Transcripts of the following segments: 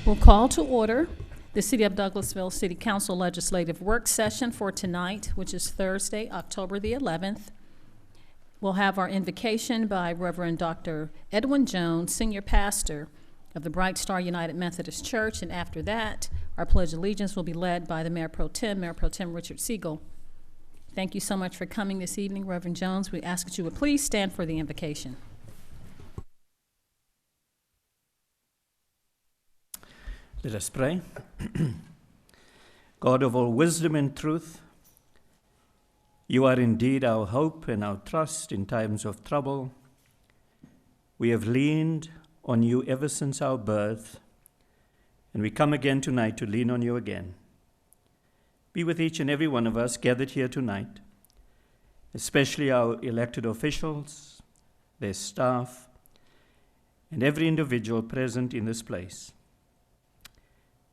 We'll call to order the City of Douglasville City Council Legislative Work Session for tonight, which is Thursday, October the 11th. We'll have our invocation by Reverend Dr. Edwin Jones, Senior Pastor of the Bright Star United Methodist Church, and after that, our Pledge of Allegiance will be led by the Mayor Pro Tem Richard Siegel. Thank you so much for coming this evening, Reverend Jones. We ask that you would please stand for the invocation. Let us pray. God of all wisdom and truth, you are indeed our hope and our trust in times of trouble. We have leaned on you ever since our birth, and we come again tonight to lean on you again. Be with each and every one of us gathered here tonight, especially our elected officials, their staff, and every individual present in this place.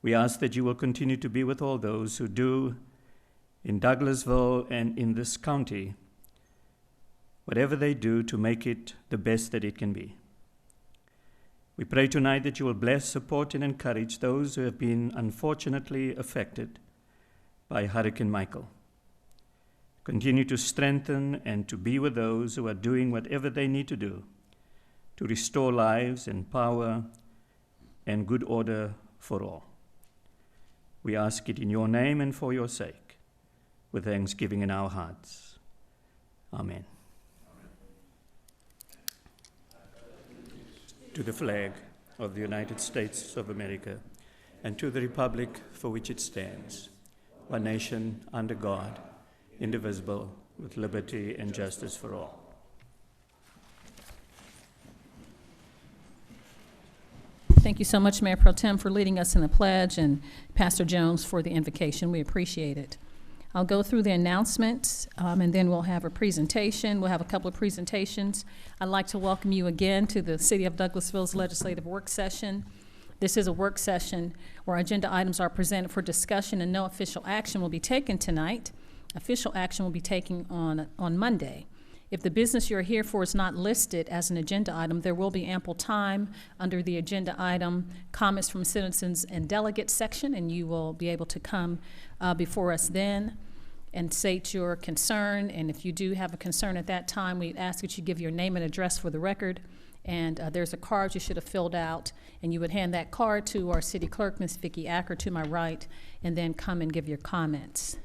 We ask that you will continue to be with all those who do in Douglasville and in this county whatever they do to make it the best that it can be. We pray tonight that you will bless, support, and encourage those who have been unfortunately affected by Hurricane Michael. Continue to strengthen and to be with those who are doing whatever they need to do to restore lives and power and good order for all. We ask it in your name and for your sake, with thanksgiving in our hearts. Amen. To the flag of the United States of America and to the republic for which it stands, one nation under God, indivisible, with liberty and justice for all. Thank you so much, Mayor Pro Tem, for leading us in the pledge, and Pastor Jones for the invocation. We appreciate it. I'll go through the announcements, and then we'll have a presentation. We'll have a couple of presentations. I'd like to welcome you again to the City of Douglasville's Legislative Work Session. This is a work session where agenda items are presented for discussion and no official action will be taken tonight. Official action will be taken on Monday. If the business you're here for is not listed as an agenda item, there will be ample time under the agenda item comments from Citizens and Delegates section, and you will be able to come before us then and state your concern. And if you do have a concern at that time, we ask that you give your name and address for the record. And there's a card you should have filled out, and you would hand that card to our city clerk, Ms. Vicki Acker, to my right, and then come and give your comments.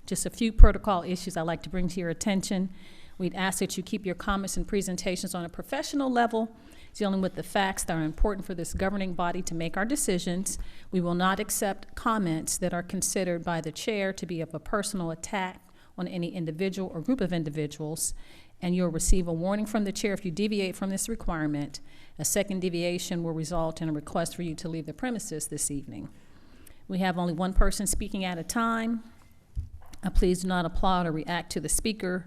Just a few protocol issues I'd like to bring to your attention. We'd ask that you keep your comments and presentations on a professional level, dealing with the facts that are important for this governing body to make our decisions. We will not accept comments that are considered by the chair to be of a personal attack on any individual or group of individuals, and you'll receive a warning from the chair if you deviate from this requirement. A second deviation will result in a request for you to leave the premises this evening. We have only one person speaking at a time. Please do not applaud or react to the speaker.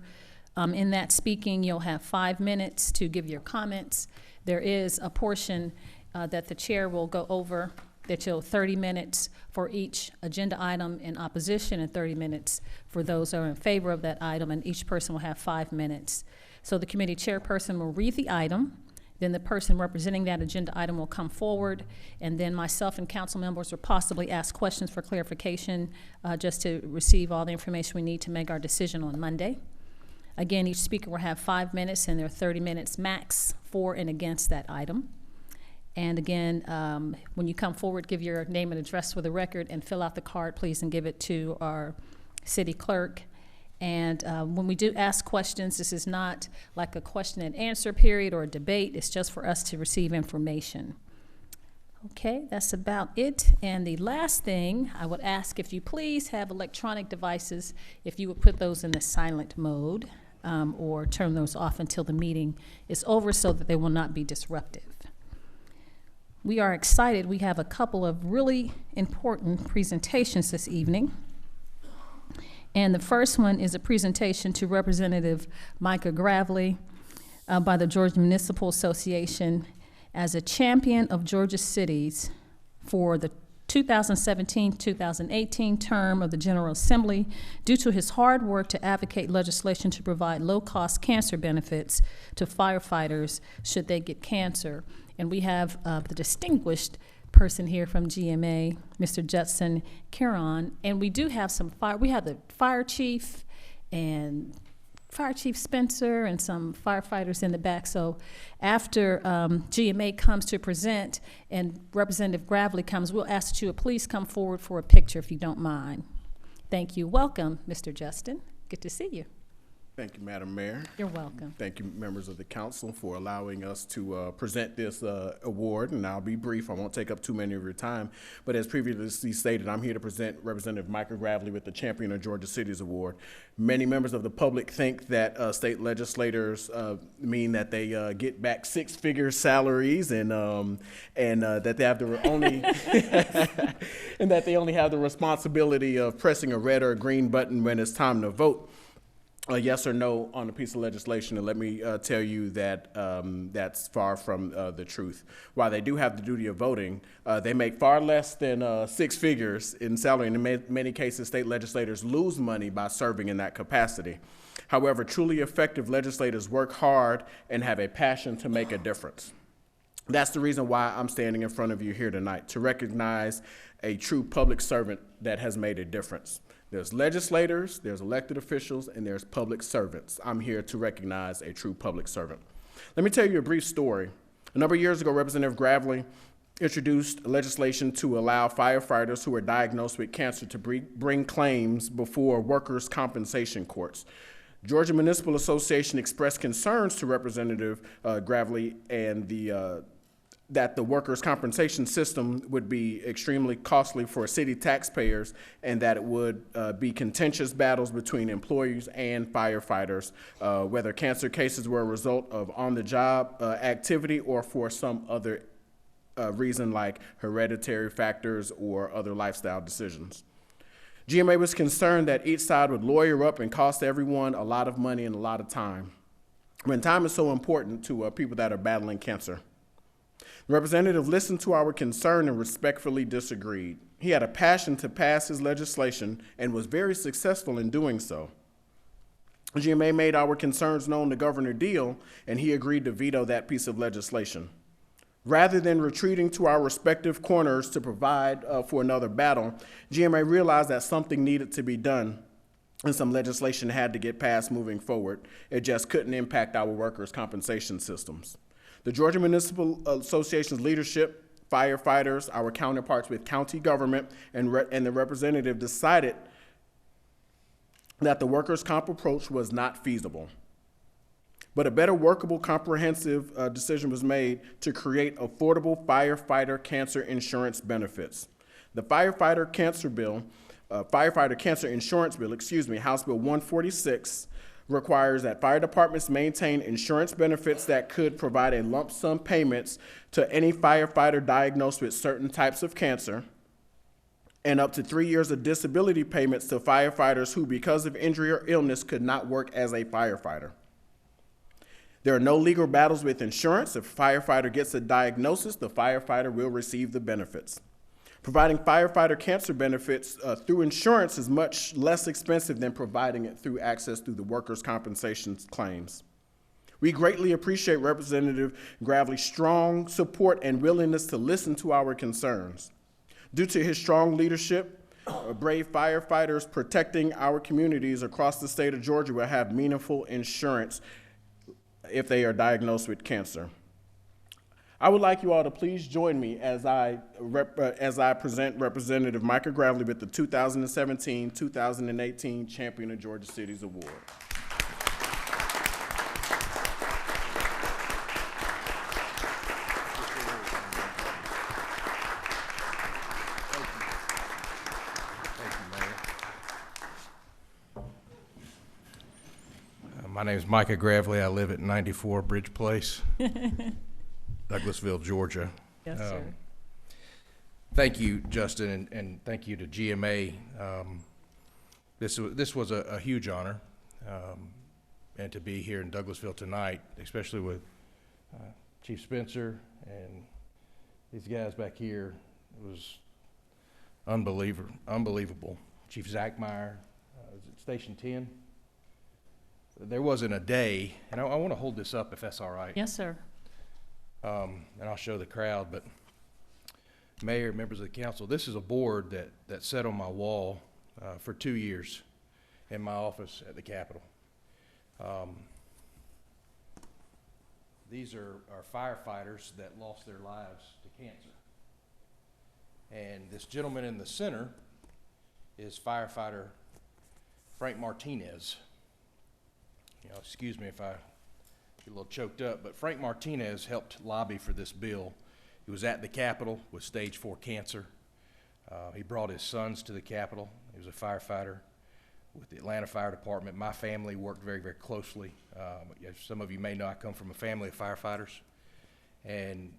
In that speaking, you'll have 5 minutes to give your comments. There is a portion that the chair will go over that you'll 30 minutes for each agenda item in opposition and 30 minutes for those who are in favor of that item, and each person will have 5 minutes. So the committee chairperson will read the item, then the person representing that agenda item will come forward, and then myself and council members will possibly ask questions for clarification just to receive all the information we need to make our decision on Monday. Again, each speaker will have 5 minutes, and there are 30 minutes max for and against that item. And again, when you come forward, give your name and address for the record and fill out the card, please, and give it to our city clerk. And when we do ask questions, this is not like a question and answer period or a debate. It's just for us to receive information. Okay, that's about it. And the last thing, I would ask if you please have electronic devices, if you would put those in the silent mode or turn those off until the meeting is over so that they will not be disruptive. We are excited. We have a couple of really important presentations this evening. And the first one is a presentation to Representative Micah Gravely by the Georgia Municipal Association as a champion of Georgia cities for the 2017-2018 term of the General Assembly due to his hard work to advocate legislation to provide low-cost cancer benefits to firefighters should they get cancer. And we have the distinguished person here from GMA, Mr. Judson Caron, and we do have some we have the fire chief and Fire Chief Spencer and some firefighters in the back. So after GMA comes to present and Representative Gravely comes, we'll ask you to please come forward for a picture if you don't mind. Thank you. Welcome, Mr. Justin. Good to see you. Thank you, Madam Mayor. You're welcome. Thank you, members of the council, for allowing us to present this award, and I'll be brief. I won't take up too many of your time, but as previously stated, I'm here to present Representative Michael Gravely with the Champion of Georgia Cities Award. Many members of the public think that state legislators mean that they get back six-figure salaries and that they have the only and that they only have the responsibility of pressing a red or a green button when it's time to vote. A yes or no on a piece of legislation, and let me tell you that that's far from the truth. While they do have the duty of voting, they make far less than six figures in salary, and in many cases, state legislators lose money by serving in that capacity. However, truly effective legislators work hard and have a passion to make a difference. That's the reason why I'm standing in front of you here tonight, to recognize a true public servant that has made a difference. There's legislators, there's elected officials, and there's public servants. I'm here to recognize a true public servant. Let me tell you a brief story. A number of years ago, Representative Gravely introduced legislation to allow firefighters who are diagnosed with cancer to bring claims before workers' compensation courts. Georgia Municipal Association expressed concerns to Representative Gravely and that the workers' compensation system would be extremely costly for city taxpayers, and that it would be contentious battles between employees and firefighters, whether cancer cases were a result of on-the-job activity or for some other reason like hereditary factors or other lifestyle decisions. GMA was concerned that each side would lawyer up and cost everyone a lot of money and a lot of time, when time is so important to people that are battling cancer. The representative listened to our concern and respectfully disagreed. He had a passion to pass his legislation and was very successful in doing so. GMA made our concerns known to Governor Deal, and he agreed to veto that piece of legislation. Rather than retreating to our respective corners to provide for another battle, GMA realized that something needed to be done and some legislation had to get passed moving forward. It just couldn't impact our workers' compensation systems. The Georgia Municipal Association's leadership, firefighters, our counterparts with county government, and the representative decided that the workers' comp approach was not feasible. But a better workable, comprehensive decision was made to create affordable firefighter cancer insurance benefits. The Firefighter Cancer Insurance Bill, House Bill 146, requires that fire departments maintain insurance benefits that could provide a lump sum payments to any firefighter diagnosed with certain types of cancer, and up to 3 years of disability payments to firefighters who, because of injury or illness, could not work as a firefighter. There are no legal battles with insurance. If a firefighter gets a diagnosis, the firefighter will receive the benefits. Providing firefighter cancer benefits through insurance is much less expensive than providing it through access through the workers' compensation claims. We greatly appreciate Representative Gravely's strong support and willingness to listen to our concerns. Due to his strong leadership, brave firefighters protecting our communities across the state of Georgia will have meaningful insurance if they are diagnosed with cancer. I would like you all to please join me as I present Representative Michael Gravely with the 2017-2018 Champion of Georgia Cities Award. My name is Micah Gravely. I live at 94 Bridge Place, Douglasville, Georgia. Yes, sir. Thank you, Justin, and thank you to GMA. This was a huge honor, and to be here in Douglasville tonight, especially with Chief Spencer and these guys back here, it was unbelievable. Chief Zachmeyer, Station 10. There wasn't a day, and I want to hold this up if that's all right. Yes, sir. And I'll show the crowd, but Mayor, members of the council, this is a board that sat on my wall for 2 years in my office at the Capitol. These are firefighters that lost their lives to cancer. And this gentleman in the center is firefighter Frank Martinez. Excuse me if I get a little choked up, but Frank Martinez helped lobby for this bill. He was at the Capitol with stage 4 cancer. He brought his sons to the Capitol. He was a firefighter with the Atlanta Fire Department. My family worked very, very closely. As some of you may know, I come from a family of firefighters. And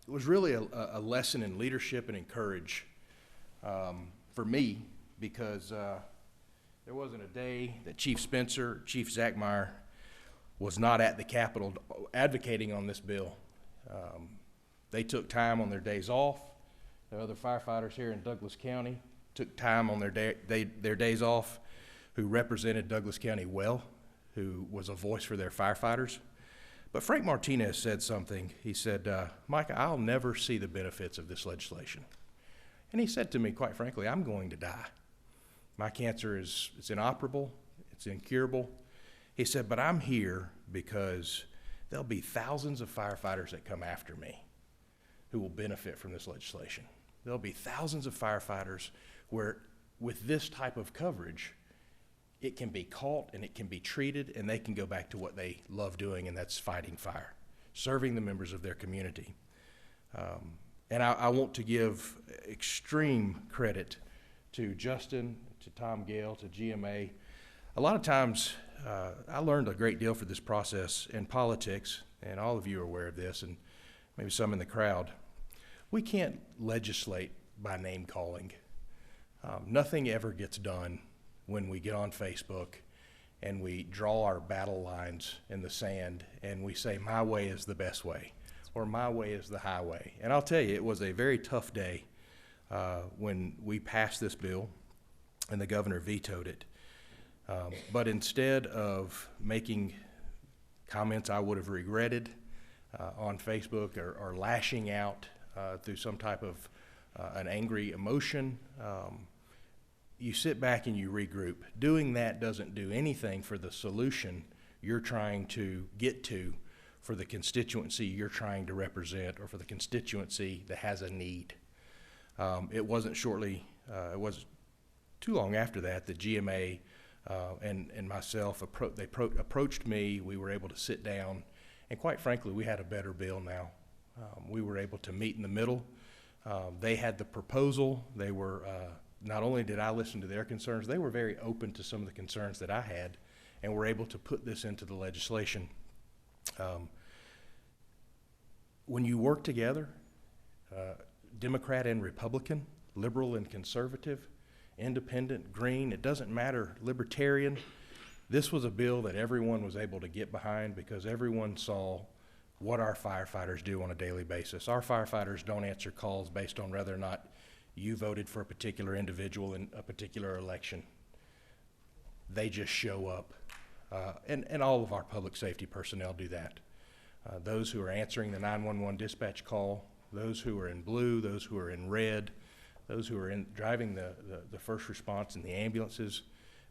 it was really a lesson in leadership and encourage for me, because there wasn't a day that Chief Spencer, Chief Zachmeyer was not at the Capitol advocating on this bill. They took time on their days off. The other firefighters here in Douglas County took time on their days off, who represented Douglas County well, who was a voice for their firefighters. But Frank Martinez said something. He said, Mike, I'll never see the benefits of this legislation. And he said to me, quite frankly, I'm going to die. My cancer it's inoperable, it's incurable. He said, but I'm here because there'll be thousands of firefighters that come after me who will benefit from this legislation. There'll be thousands of firefighters where, with this type of coverage, it can be caught and it can be treated, and they can go back to what they love doing, and that's fighting fire, serving the members of their community. And I want to give extreme credit to Justin, to Tom Gale, to GMA. A lot of times, I learned a great deal for this process in politics, and all of you are aware of this, and maybe some in the crowd. We can't legislate by name calling. Nothing ever gets done when we get on Facebook and we draw our battle lines in the sand and we say, my way is the best way, or my way is the highway. And I'll tell you, it was a very tough day when we passed this bill and the governor vetoed it. But instead of making comments I would have regretted on Facebook, or lashing out through some type of an angry emotion, you sit back and you regroup. Doing that doesn't do anything for the solution you're trying to get to, for the constituency you're trying to represent, or for the constituency that has a need. It wasn't too long after that, the GMA and myself, approached me. We were able to sit down, and quite frankly, we had a better bill now. We were able to meet in the middle. They had the proposal. They were, not only did I listen to their concerns, they were very open to some of the concerns that I had, and were able to put this into the legislation. When you work together, Democrat and Republican, liberal and conservative, independent, green, it doesn't matter, libertarian, this was a bill that everyone was able to get behind, because everyone saw what our firefighters do on a daily basis. Our firefighters don't answer calls based on whether or not you voted for a particular individual in a particular election. They just show up. And all of our public safety personnel do that. Those who are answering the 911 dispatch call, those who are in blue, those who are in red, those who are driving the first response in the ambulances,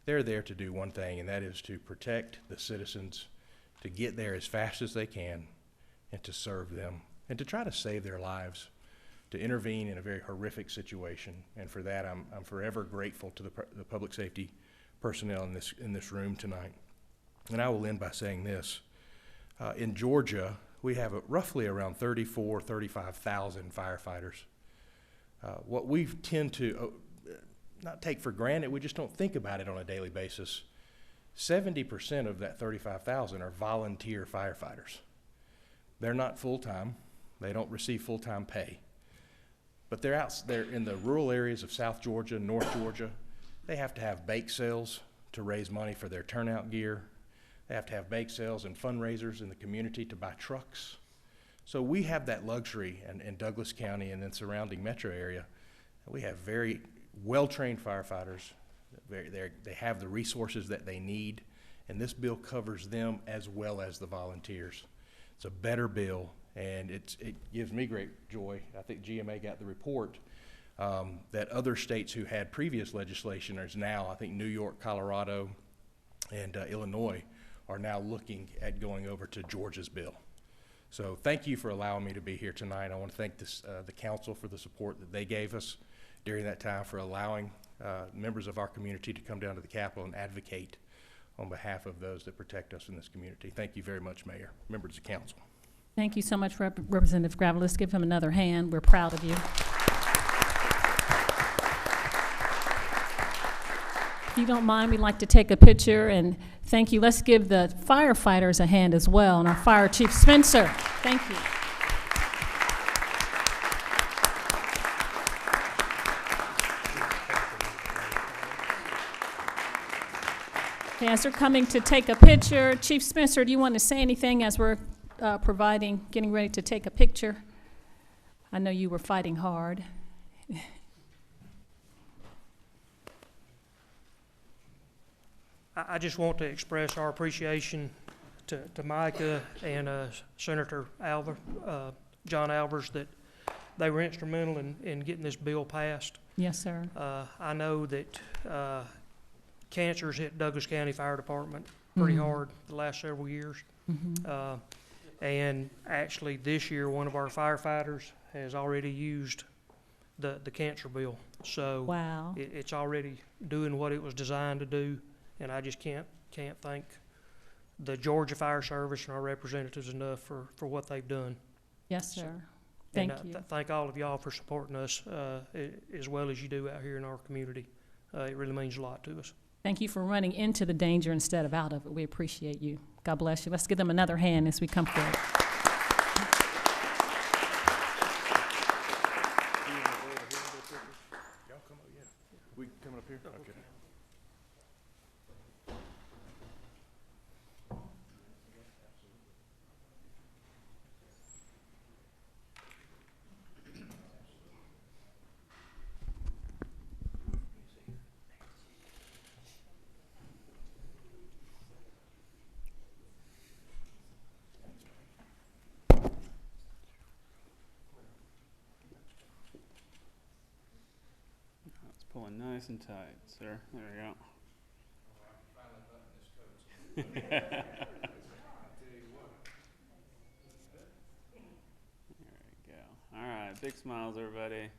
they're there to do one thing, and that is to protect the citizens, to get there as fast as they can, and to serve them, and to try to save their lives, to intervene in a very horrific situation. And for that, I'm forever grateful to the public safety personnel in this room tonight. And I will end by saying this. In Georgia, we have roughly around 35,000 firefighters. What we tend to not take for granted, we just don't think about it on a daily basis. 70% of that 35,000 are volunteer firefighters. They're not full-time. They don't receive full-time pay. But they're out there in the rural areas of South Georgia, North Georgia. They have to have bake sales to raise money for their turnout gear. They have to have bake sales and fundraisers in the community to buy trucks. So we have that luxury in Douglas County and then surrounding metro area. We have very well-trained firefighters. They have the resources that they need, and this bill covers them as well as the volunteers. It's a better bill, And it gives me great joy. I think GMA got the report that other states who had previous legislation is now, I think New York, Colorado, and Illinois are now looking at going over to Georgia's bill. So thank you for allowing me to be here tonight. I want to thank the council for the support that they gave us during that time, for allowing members of our community to come down to the Capitol and advocate on behalf of those that protect us in this community. Thank you very much, Mayor, members of council. Thank you so much, Representative Gravel. Let's give him another hand. We're proud of you. If you don't mind, we'd like to take a picture and thank you. Let's give the firefighters a hand as well, and our Fire Chief Spencer. Thank you. Okay, as they're coming to take a picture, Chief Spencer, do you want to say anything as we're getting ready to take a picture? I know you were fighting hard. I just want to express our appreciation to Micah and Senator John Albers, that they were instrumental in getting this bill passed. Yes, sir. I know that cancer's hit Douglas County Fire Department pretty hard the last several years. And actually this year, one of our firefighters has already used the cancer bill. So Wow. It's already doing what it was designed to do. And I just can't thank the Georgia Fire Service and our representatives enough for what they've done. Yes, sir. Thank you. Thank all of y'all for supporting us as well as you do out here in our community. It really means a lot to us. Thank you for running into the danger instead of out of it. We appreciate you. God bless you. Let's give them another hand as we come forward. We coming up here? Okay. Pulling nice and tight, sir. There we go. There we go. All right, big smiles, everybody.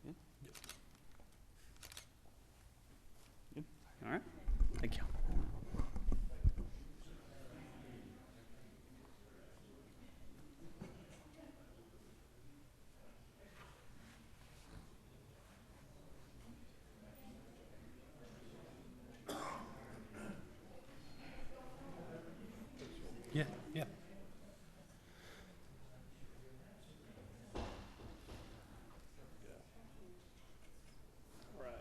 Good. Good. All right. Thank you. Yeah, yeah. Right.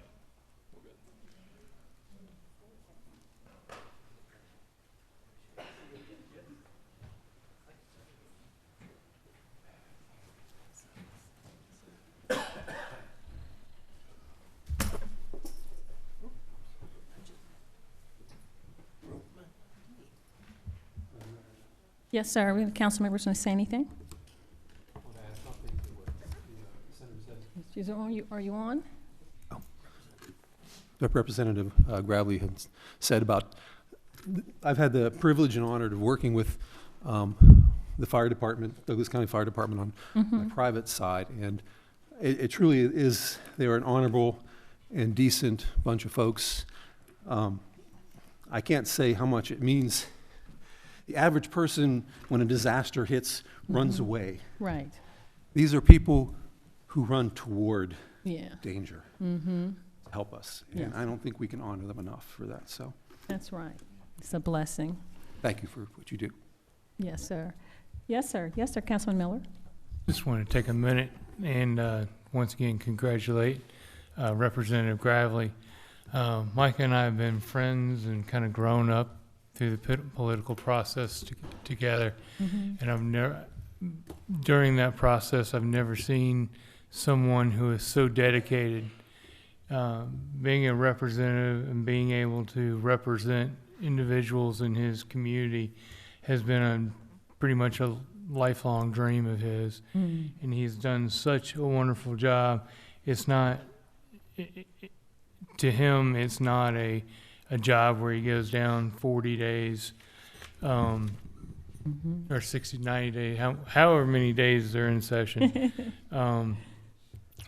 Yes, sir. We have council members want to say anything? Are you on? Representative Gravely had said about, I've had the privilege and honor of working with the fire department, Douglas County Fire Department on my private side, and it truly is, they are an honorable and decent bunch of folks. I can't say how much it means. The average person, when a disaster hits, runs away. Right. These are people who run toward danger to help us. And Yes. I don't think we can honor them enough for that. So That's right. It's a blessing. thank you for what you do. Yes, sir. Yes, sir. Yes, sir. Councilman Miller. Just want to take a minute and once again congratulate Representative Gravely. Mike and I have been friends and kind of grown up through the political process together. And I've never, during that process, I've never seen someone who is so dedicated, being a representative and being able to represent individuals in his community has been pretty much a lifelong dream of his, and he's done such a wonderful job. It's not, to him, it's not a job where he goes down 40 days, or 60, 90 days, however many days they're in session.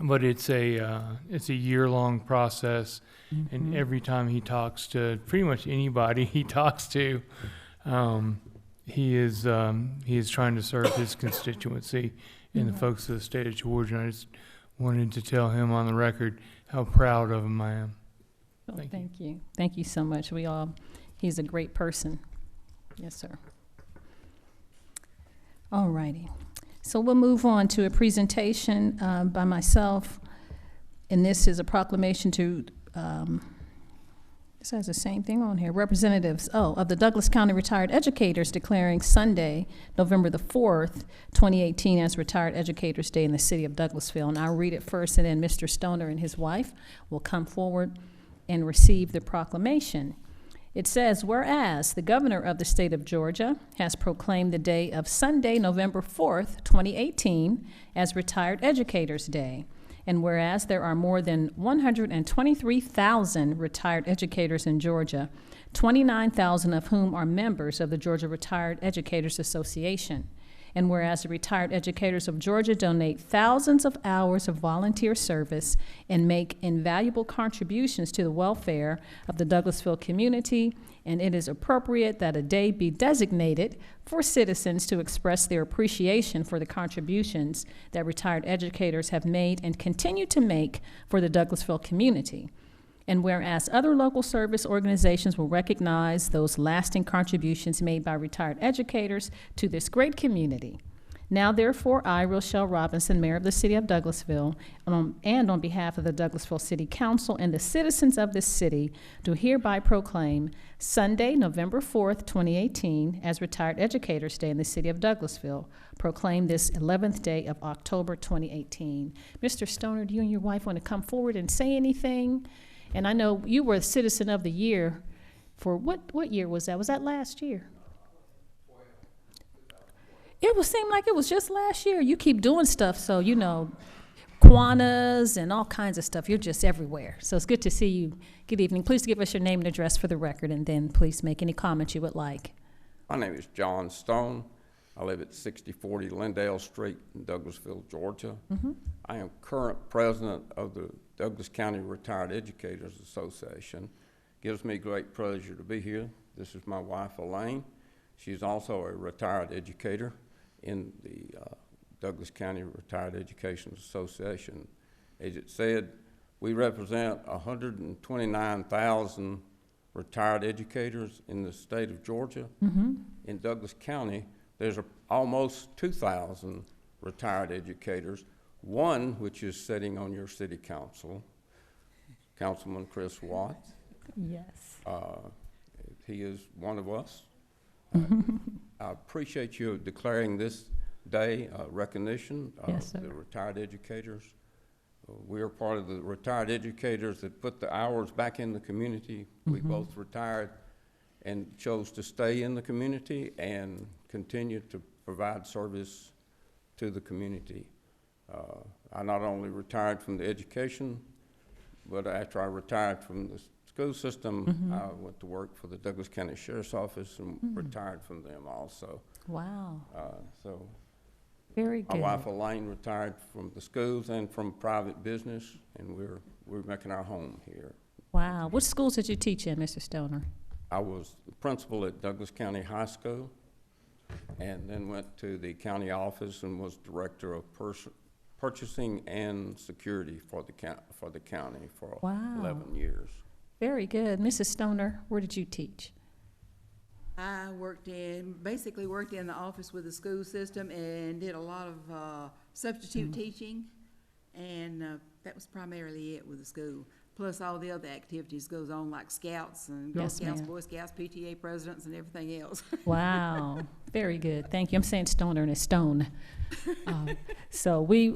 But it's a year-long process, and every time he talks to pretty much anybody he talks to, he is trying to serve his constituency and the folks of the state of Georgia. And I just wanted to tell him on the record how proud of him I am. Well, thank you. Thank you so much. He's a great person. Yes, sir. All righty. So we'll move on to a presentation by myself, and this is a proclamation to, this has the same thing on here, representatives, of the Douglas County Retired Educators declaring Sunday, November the 4th, 2018 as Retired Educators Day in the city of Douglasville. And I'll read it first, and then Mr. Stoner and his wife will come forward and receive the proclamation. It says, whereas the governor of the state of Georgia has proclaimed the day of Sunday, November 4th, 2018 as Retired Educators Day, and whereas there are more than 123,000 retired educators in Georgia, 29,000 of whom are members of the Georgia Retired Educators Association, and whereas the retired educators of Georgia donate thousands of hours of volunteer service and make invaluable contributions to the welfare of the Douglasville community, and it is appropriate that a day be designated for citizens to express their appreciation for the contributions that retired educators have made and continue to make for the Douglasville community. And whereas other local service organizations will recognize those lasting contributions made by retired educators to this great community. Now, therefore, I, Rochelle Robinson, Mayor of the City of Douglasville, and on behalf of the Douglasville City Council and the citizens of this city, do hereby proclaim Sunday, November 4th, 2018, as Retired Educators Day in the City of Douglasville. Proclaim this 11th day of October 2018. Mr. Stoner, do you and your wife want to come forward and say anything? And I know you were a Citizen of the Year for what year was that? Was that last year? It would seem like it was just last year. You keep doing stuff, so you know, Kiwanis and all kinds of stuff. You're just everywhere. So it's good to see you. Good evening. Please give us your name and address for the record, and then please make any comments you would like. My name is John Stone. I live at 6040 Lindale Street in Douglasville, Georgia. I am current president of the Douglas County Retired Educators Association. Gives me great pleasure to be here. This is my wife, Elaine. She's also a retired educator in the Douglas County Retired Education Association. As it said, we represent 129,000 retired educators in the state of Georgia. In Douglas County, there's almost 2,000 retired educators, one which is sitting on your city council, Councilman Chris Watts. Yes. He is one of us. I appreciate you declaring this day recognition of the retired educators. We are part of the retired educators that put the hours back in the community. We both retired and chose to stay in the community and continue to provide service to the community. I not only retired from the education, but after I retired from the school system, I went to work for the Douglas County Sheriff's Office and retired from them also. Wow. So Very good. my wife Elaine retired from the schools and from private business, and we're making our home here. Wow. What schools did you teach in, Mr. Stoner? I was the principal at Douglas County High School, and then went to the county office and was director of purchasing and security for the county for 11 years. Very good. Mrs. Stoner, where did you teach? I basically worked in the office with the school system and did a lot of substitute teaching, and that was primarily it with the school. plus all the other activities goes on, like scouts and Girl Yes, Scouts, ma'am. Boy Scouts, PTA presidents, and everything else. Wow, very good. Thank you. I'm saying stoner and it's stone. So we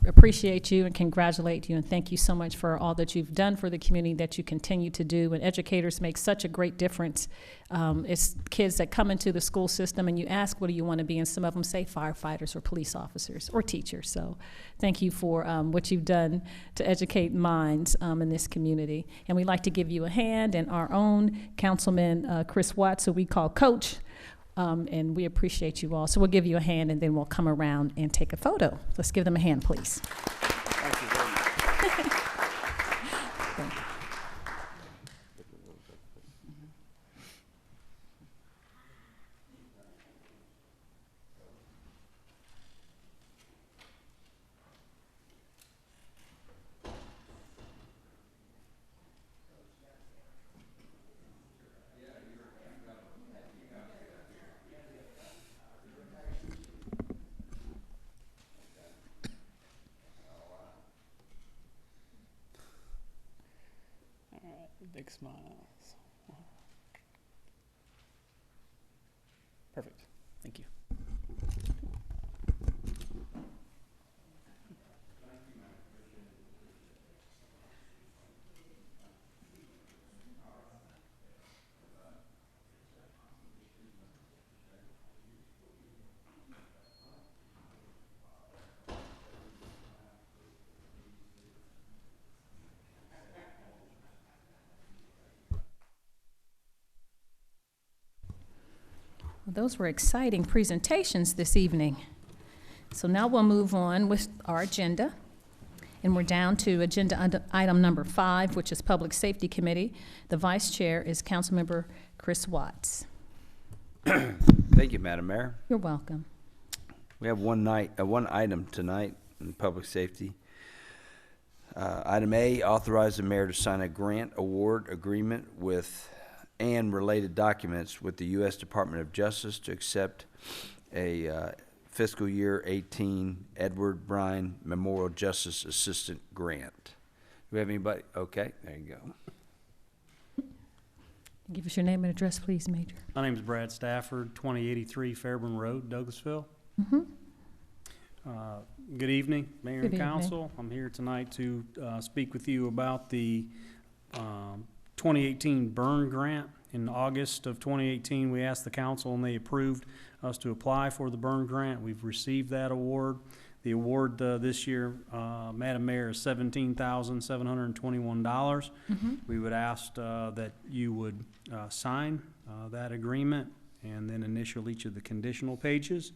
appreciate you and congratulate you and thank you so much for all that you've done for the community, that you continue to do. And educators make such a great difference. It's kids that come into the school system and you ask, what do you want to be? And some of them say firefighters or police officers or teachers. So thank you for what you've done to educate minds in this community. And we'd like to give you a hand, and our own Councilman Chris Watts, who we call Coach. And we appreciate you all. So we'll give you a hand, and then we'll come around and take a photo. Let's give them a hand, please. Thank you very much. Thank you. Big smiles. Perfect. Thank you. Well, those were exciting presentations this evening. So now we'll move on with our agenda. And we're down to agenda item number 5, which is Public Safety Committee. The Vice Chair is Councilmember Chris Watts. Thank you, Madam Mayor. You're welcome. We have one item tonight in public safety. Item A, authorize the mayor to sign a grant award agreement with and related documents with the U.S. Department of Justice to accept a fiscal year 18 Edward Bryan Memorial Justice Assistant Grant. Do we have anybody? Okay, there you go. Give us your name and address, please, Major. My name is Brad Stafford, 2083 Fairburn Road, Douglasville. Mm-hmm. Good evening, Mayor Good and evening. Council. I'm here tonight to speak with you about the 2018 burn grant. In August of 2018, we asked the council and they approved us to apply for the burn grant. We've received that award. The award this year, Madam Mayor, is $17,721. Mm-hmm. We would ask that you would sign that agreement and then initial each of the conditional pages.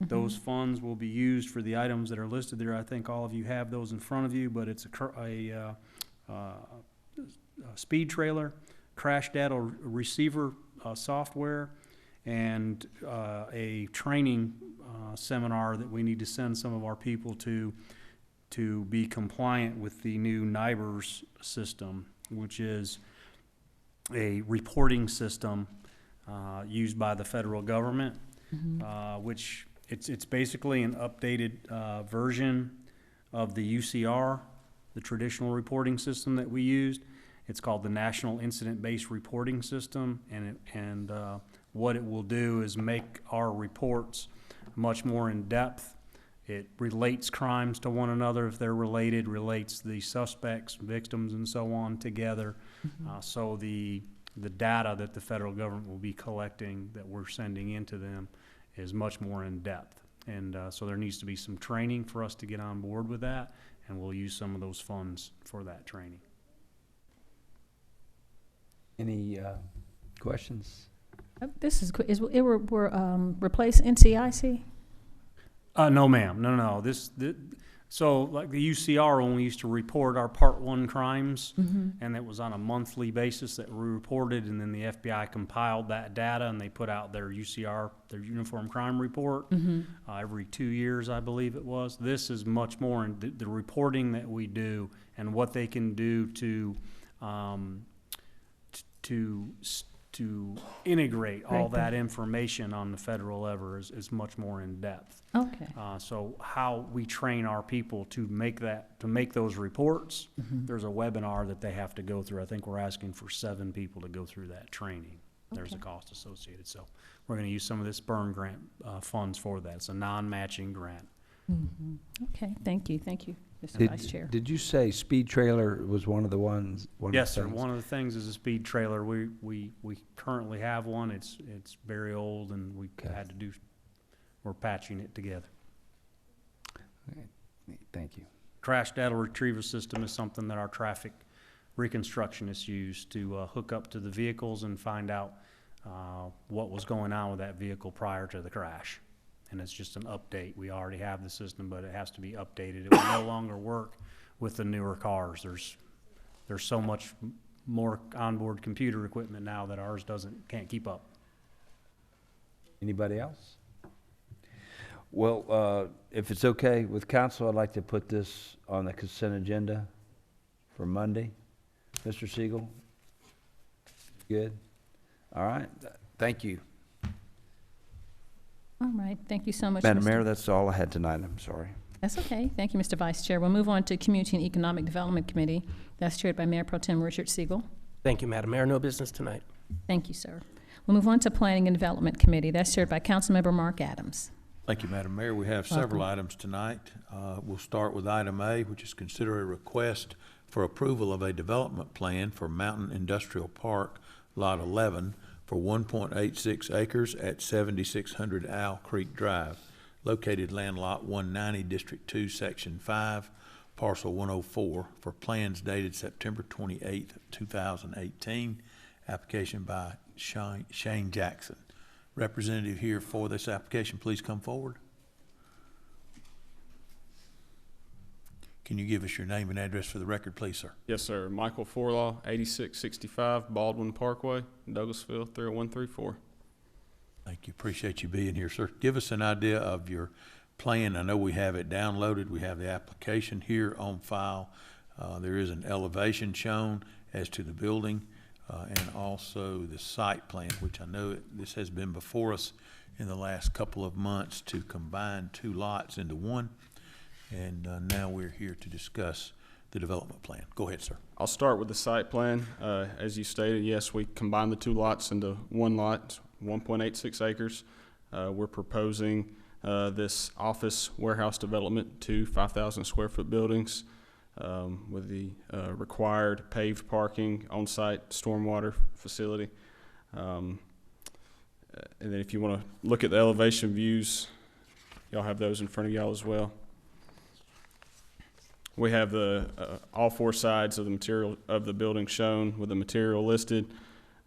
Mm-hmm. Those funds will be used for the items that are listed there. I think all of you have those in front of you, but it's a speed trailer, crash data receiver software, and a training seminar that we need to send some of our people to be compliant with the new NIBRS system, which is a reporting system used by the federal government, Mm-hmm. which it's basically an updated version of the UCR, the traditional reporting system that we used. It's called the National Incident-Based Reporting System, and what it will do is make our reports much more in-depth. It relates crimes to one another if they're related, relates the suspects, victims, and so on together. Mm-hmm. So the data that the federal government will be collecting that we're sending into them is much more in-depth. And so there needs to be some training for us to get on board with that, and we'll use some of those funds for that training. Any questions? This is quick. We're replace NCIC? No, ma'am. No. So like the UCR, when we used to report our Part 1 crimes, Mm-hmm. and it was on a monthly basis that we reported, and then the FBI compiled that data and they put out their UCR, their Uniform Crime Report, Mm-hmm. every 2 years, I believe it was. This is much more in the reporting that we do and what they can do to to integrate all Right. that information on the federal level is much more in-depth. Okay. So how we train our people to make those reports, there's a webinar that they have to go through. I think we're asking for 7 people to go through that training. There's a Okay. cost associated. So we're gonna use some of this burn grant, funds for that. It's a non-matching grant. Okay, thank you, Mr. Did- Vice Chair. Did you say speed trailer was one of the ones? one of the Yes, sir. things? One of the things is a speed trailer. We currently have one. It's very old and we Okay. we're patching it together. Thank you. Crash data retrieval system is something that our traffic reconstructionists use to hook up to the vehicles and find out what was going on with that vehicle prior to the crash. And it's just an update. We already have the system, but it has to be updated. It will no longer work with the newer cars. There's so much more onboard computer equipment now that ours can't keep up. Anybody else? Well, if it's okay with council, I'd like to put this on the consent agenda for Monday. Mr. Siegel? Good? All right, thank you. All right, thank you so much, Madam Mr. Mayor, that's all I had tonight, I'm sorry. That's okay. Thank you, Mr. Vice Chair. We'll move on to Community and Economic Development Committee. That's chaired by Mayor Pro Tem Richard Siegel. Thank you, Madam Mayor. No business tonight. Thank you, sir. We'll move on to Planning and Development Committee. That's chaired by Councilmember Mark Adams. Thank you, Madam Mayor. We have several items tonight. We'll start with item A, which is consider a request for approval of a development plan for Mountain Industrial Park, Lot 11, for 1.86 acres at 7600 Owl Creek Drive, located land lot 190, District 2, Section 5, Parcel 104, for plans dated September 28th, 2018. Application by Shane Jackson. Representative here for this application, please come forward. Can you give us your name and address for the record, please, sir? Yes, sir. Michael Forlaw, 8665 Baldwin Parkway, Douglasville, 30134. Thank you. Appreciate you being here, sir. Give us an idea of your plan. I know we have it downloaded. We have the application here on file. There is an elevation shown as to the building and also the site plan, which I know this has been before us in the last couple of months to combine 2 lots into one. And now we're here to discuss the development plan. Go ahead, sir. I'll start with the site plan. As you stated, yes, we combined the 2 lots into one lot, 1.86 acres. We're proposing this office warehouse development, 2 5,000 square foot buildings with the required paved parking, on-site stormwater facility. And then if you want to look at the elevation views, y'all have those in front of y'all as well. We have the all 4 sides of the material of the building shown with the material listed.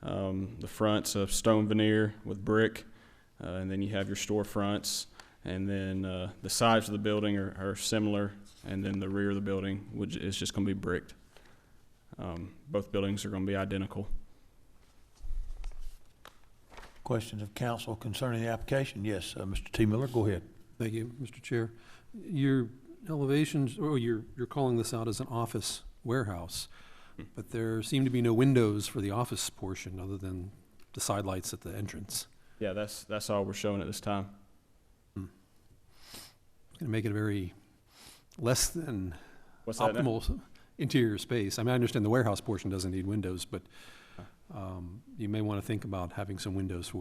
The front's of stone veneer with brick, and then you have your storefronts, and then the sides of the building are similar, and then the rear of the building is just going to be bricked. Both buildings are going to be identical. Questions of council concerning the application? Yes, Mr. T. Miller, go ahead. Thank you, Mr. Chair. Your elevations, or you're calling this out as an office warehouse, but there seem to be no windows for the office portion other than the side lights at the entrance. Yeah, that's all we're showing at this time. It's going to make it a very less than What's that now? optimal interior space. I mean, I understand the warehouse portion doesn't need windows, but you may want to think about having some windows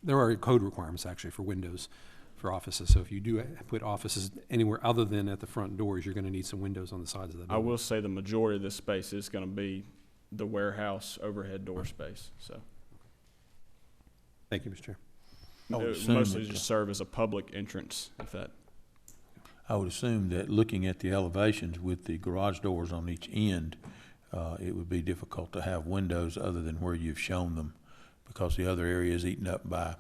there are code requirements actually for windows for offices. So if you do put offices anywhere other than at the front doors, you're going to need some windows on the sides of the building. I will say the majority of this space is going to be the warehouse overhead door space. So Thank you, Mr. Chair. I would it assume mostly that, just serve as a public entrance, if that. I would assume that looking at the elevations with the garage doors on each end, it would be difficult to have windows other than where you've shown them, because the other area is eaten up by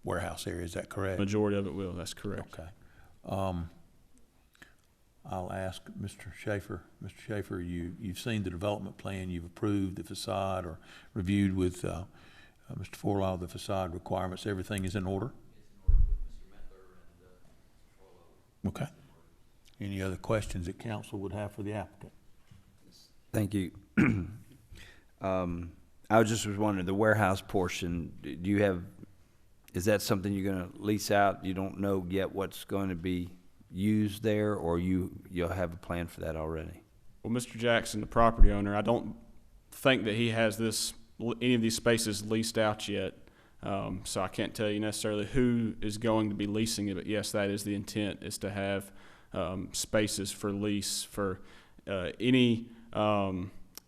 warehouse area. Is that correct? Majority of it will. That's correct. Okay. I'll ask Mr. Schaefer. Mr. Schaefer, you've seen the development plan. You've approved the facade or reviewed with Mr. Forlaw the facade requirements. Everything is in order? Okay. Any other questions that council would have for the applicant? Thank you. I was wondering, the warehouse portion, do you have, is that something you're gonna lease out? You don't know yet what's going to be used there, or you'll have a plan for that already? Well, Mr. Jackson, the property owner, I don't think that he has any of these spaces leased out yet. So I can't tell you necessarily who is going to be leasing it, but yes, that is the intent, is to have spaces for lease for any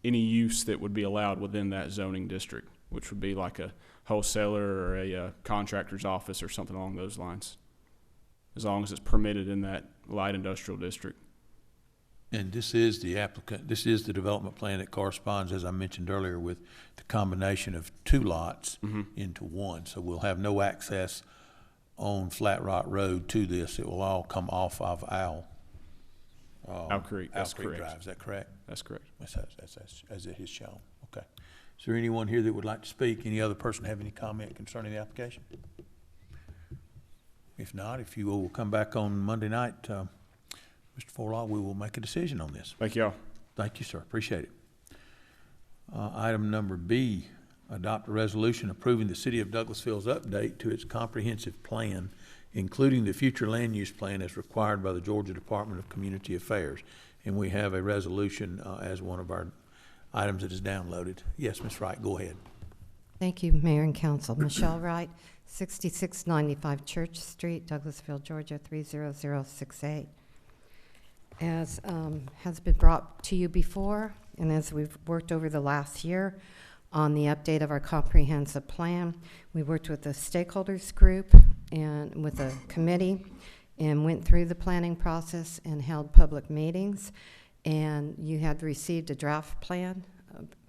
use that would be allowed within that zoning district, which would be like a wholesaler or a contractor's office or something along those lines, as long as it's permitted in that light industrial district. And this is the applicant, this is the development plan that corresponds, as I mentioned earlier, with the combination of two lots into one. So we'll have no access on Flat Rock Road to this. It will all come off of Owl Creek, that's correct. Drive, is that correct? That's correct. That's as it is shown. Okay. Is there anyone here that would like to speak? Any other person have any comment concerning the application? If not, if you will come back on Monday night, Mr. Forlaw, we will make a decision on this. Thank y'all. Thank you, sir. Appreciate it. Item number B, adopt a resolution approving the City of Douglasville's update to its comprehensive plan, including the future land use plan as required by the Georgia Department of Community Affairs. And we have a resolution as one of our items that is downloaded. Yes, Ms. Wright, go ahead. Thank you, Mayor and Council. Michelle Wright, 6695 Church Street, Douglasville, Georgia, 30068. As has been brought to you before, and as we've worked over the last year on the update of our comprehensive plan, we worked with the stakeholders group and with a committee and went through the planning process and held public meetings. And you had received a draft plan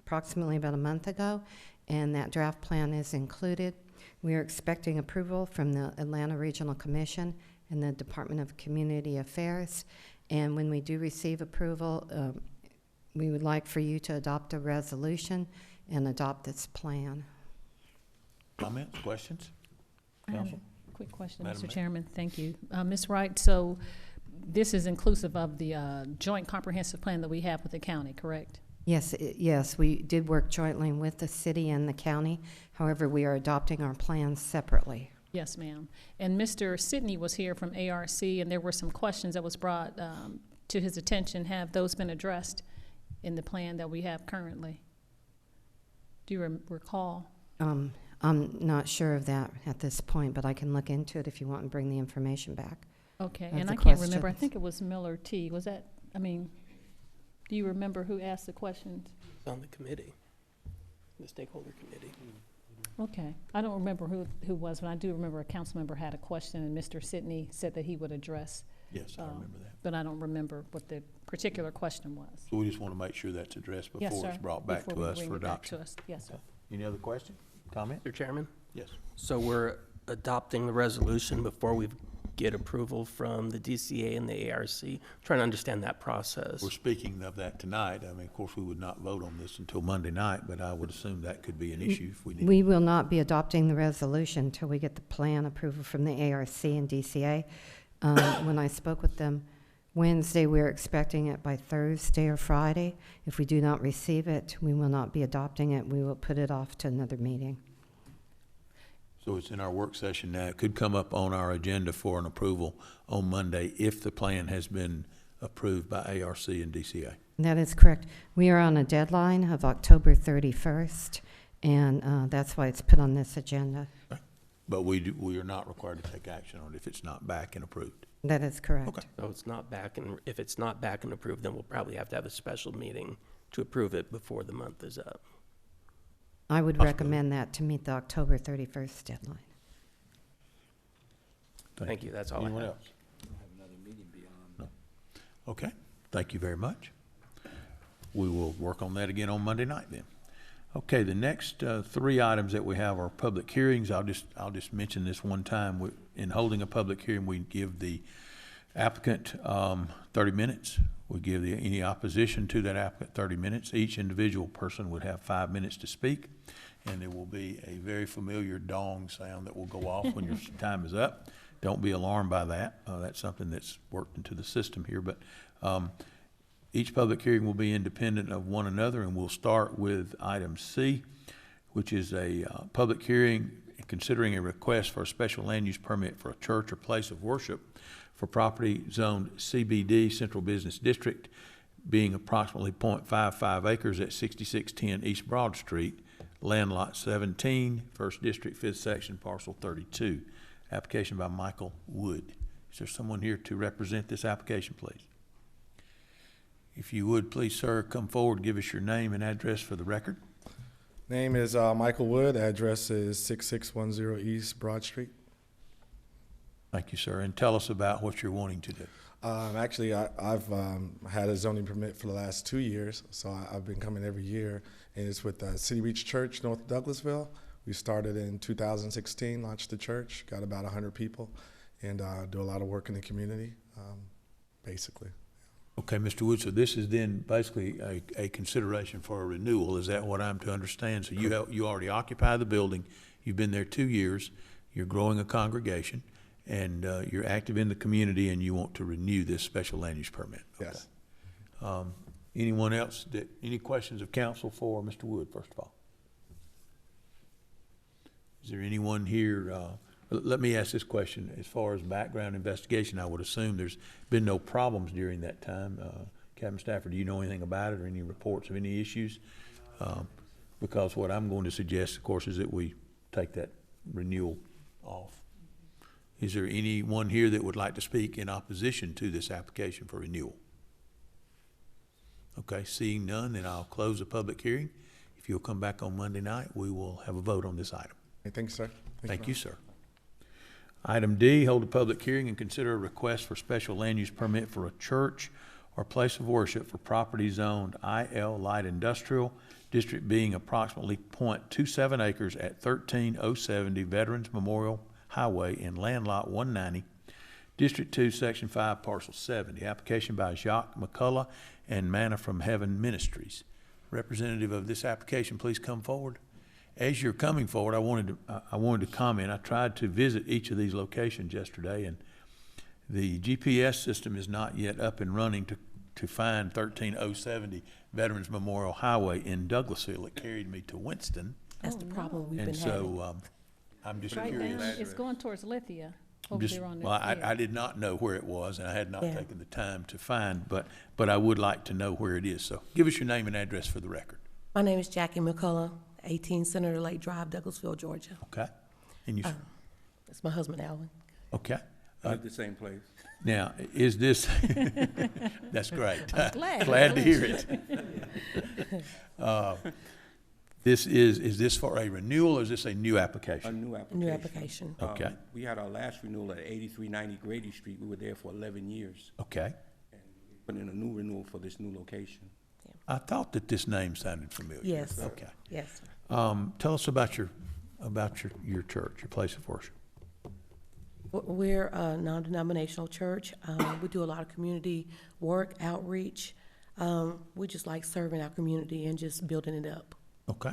approximately about a month ago, and that draft plan is included. We are expecting approval from the Atlanta Regional Commission and the Department of Community Affairs. And when we do receive approval, we would like for you to adopt a resolution and adopt this plan. Comments, questions? I have Council? a quick question, Madam Mr. Mayor. Chairman. Thank you. Ms. Wright, so this is inclusive of the joint comprehensive plan that we have with the county, correct? Yes, yes, we did work jointly with the city and the county. However, we are adopting our plans separately. Yes, ma'am. And Mr. Sidney was here from ARC, and there were some questions that was brought to his attention. Have those been addressed in the plan that we have currently? Do you recall? I'm not sure of that at this point, but I can look into it if you want and bring the information back. Okay, of and the I can't remember. I questions. think it was Miller T. Was that, I mean, do you remember who asked the questions? It's on the committee, the stakeholder committee. Okay. I don't remember who was, but I do remember a council member had a question, and Mr. Sidney said that he would address. Yes, I remember that. But I don't remember what the particular question was. So we just want to make sure that's addressed Yes, before sir. it's brought back Before to we us bring for it back to adoption. us. Yes, sir. Any other question, comment? Mr. Chairman? Yes. So we're adopting the resolution before we get approval from the DCA and the ARC? Trying to understand that process. We're speaking of that tonight. I mean, of course, we would not vote on this until Monday night, but I would assume that could be an issue if we need. We will not be adopting the resolution until we get the plan approval from the ARC and DCA. When I spoke with them Wednesday, we're expecting it by Thursday or Friday. If we do not receive it, we will not be adopting it. We will put it off to another meeting. So it's in our work session now. It could come up on our agenda for an approval on Monday if the plan has been approved by ARC and DCA. That is correct. We are on a deadline of October 31st, and that's why it's put on this agenda. But we are not required to take action on it if it's not back and approved. That is correct. Okay. So it's not back, and if it's not back and approved, then we'll probably have to have a special meeting to approve it before the month is up. I would recommend that to meet the October 31st deadline. Thank you. That's all Anyone I have. else? No. Okay. Thank you very much. We will work on that again on Monday night then. Okay, the next three items that we have are public hearings. I'll just mention this one time. In holding a public hearing, we give the applicant 30 minutes. We give any opposition to that applicant 30 minutes. Each individual person would have 5 minutes to speak, and there will be a very familiar dong sound that will go off when your time is up. Don't be alarmed by that. That's something that's worked into the system here. But each public hearing will be independent of one another, and we'll start with item C. which is a public hearing considering a request for a special land use permit for a church or place of worship for property zoned CBD, Central Business District, being approximately 0.55 acres at 6610 East Broad Street, land lot 17, 1st District, 5th Section, parcel 32. Application by Michael Wood. Is there someone here to represent this application, please? If you would, please, sir, come forward, give us your name and address for the record. Name is Michael Wood. Address is 6610 East Broad Street. Thank you, sir. And tell us about what you're wanting to do. Actually, I've had a zoning permit for the last 2 years, so I've been coming every year, and it's with City Reach Church, North Douglasville. We started in 2016, launched the church, got about 100 people, and do a lot of work in the community, basically. Okay, Mr. Wood, so this is then basically a consideration for a renewal. Is that what I'm to understand? So you already occupy the building, you've been there 2 years, you're growing a congregation, and you're active in the community, and you want to renew this special land use permit? Okay. Yes. Anyone else? Any questions of council for Mr. Wood, first of all? Is there anyone here? Let me ask this question. As far as background investigation, I would assume there's been no problems during that time. Captain Stafford, do you know anything about it or any reports of any issues? Because what I'm going to suggest, of course, is that we take that renewal off. Is there anyone here that would like to speak in opposition to this application for renewal? Okay, seeing none, then I'll close the public hearing. If you'll come back on Monday night, we will have a vote on this item. Hey, thanks, sir. Thank you, sir. Item D, hold a public hearing and consider a request for special land use permit for a church or place of worship for property zoned IL Light Industrial, district being approximately 0.27 acres at 13070 Veterans Memorial Highway in land lot 190, District 2, Section 5, Parcel 70. Application by Jacques McCullough and Manna from Heaven Ministries. Representative of this application, please come forward. As you're coming forward, I wanted to comment. I tried to visit each of these locations yesterday, and the GPS system is not yet up and running to find 13070 Veterans Memorial Highway in Douglasville. It carried me to Winston. That's the problem we've been having. And so I'm just right curious. down, it's going towards Lithia. Over there on well, I did not know where it was, and I had not taken the time to find, but I would like to know where it is. So give us your name and address for the record. My name is Jackie McCullough, 18 Senator Lake Drive, Douglasville, Georgia. Okay. And you? It's my husband, Alvin. Okay. At the same place. Now, is this, that's great. I'm glad. Glad to hear it. Is this for a renewal or is this a new application? A new application. New application. Okay. We had our last renewal at 8390 Grady Street. We were there for 11 years. Okay. And we put in a new renewal for this new location. I thought that this name sounded familiar. Yes. Okay. Yes. Tell us about your church, your place of worship. We're a non-denominational church. We do a lot of community work, outreach. We just like serving our community and just building it up. Okay.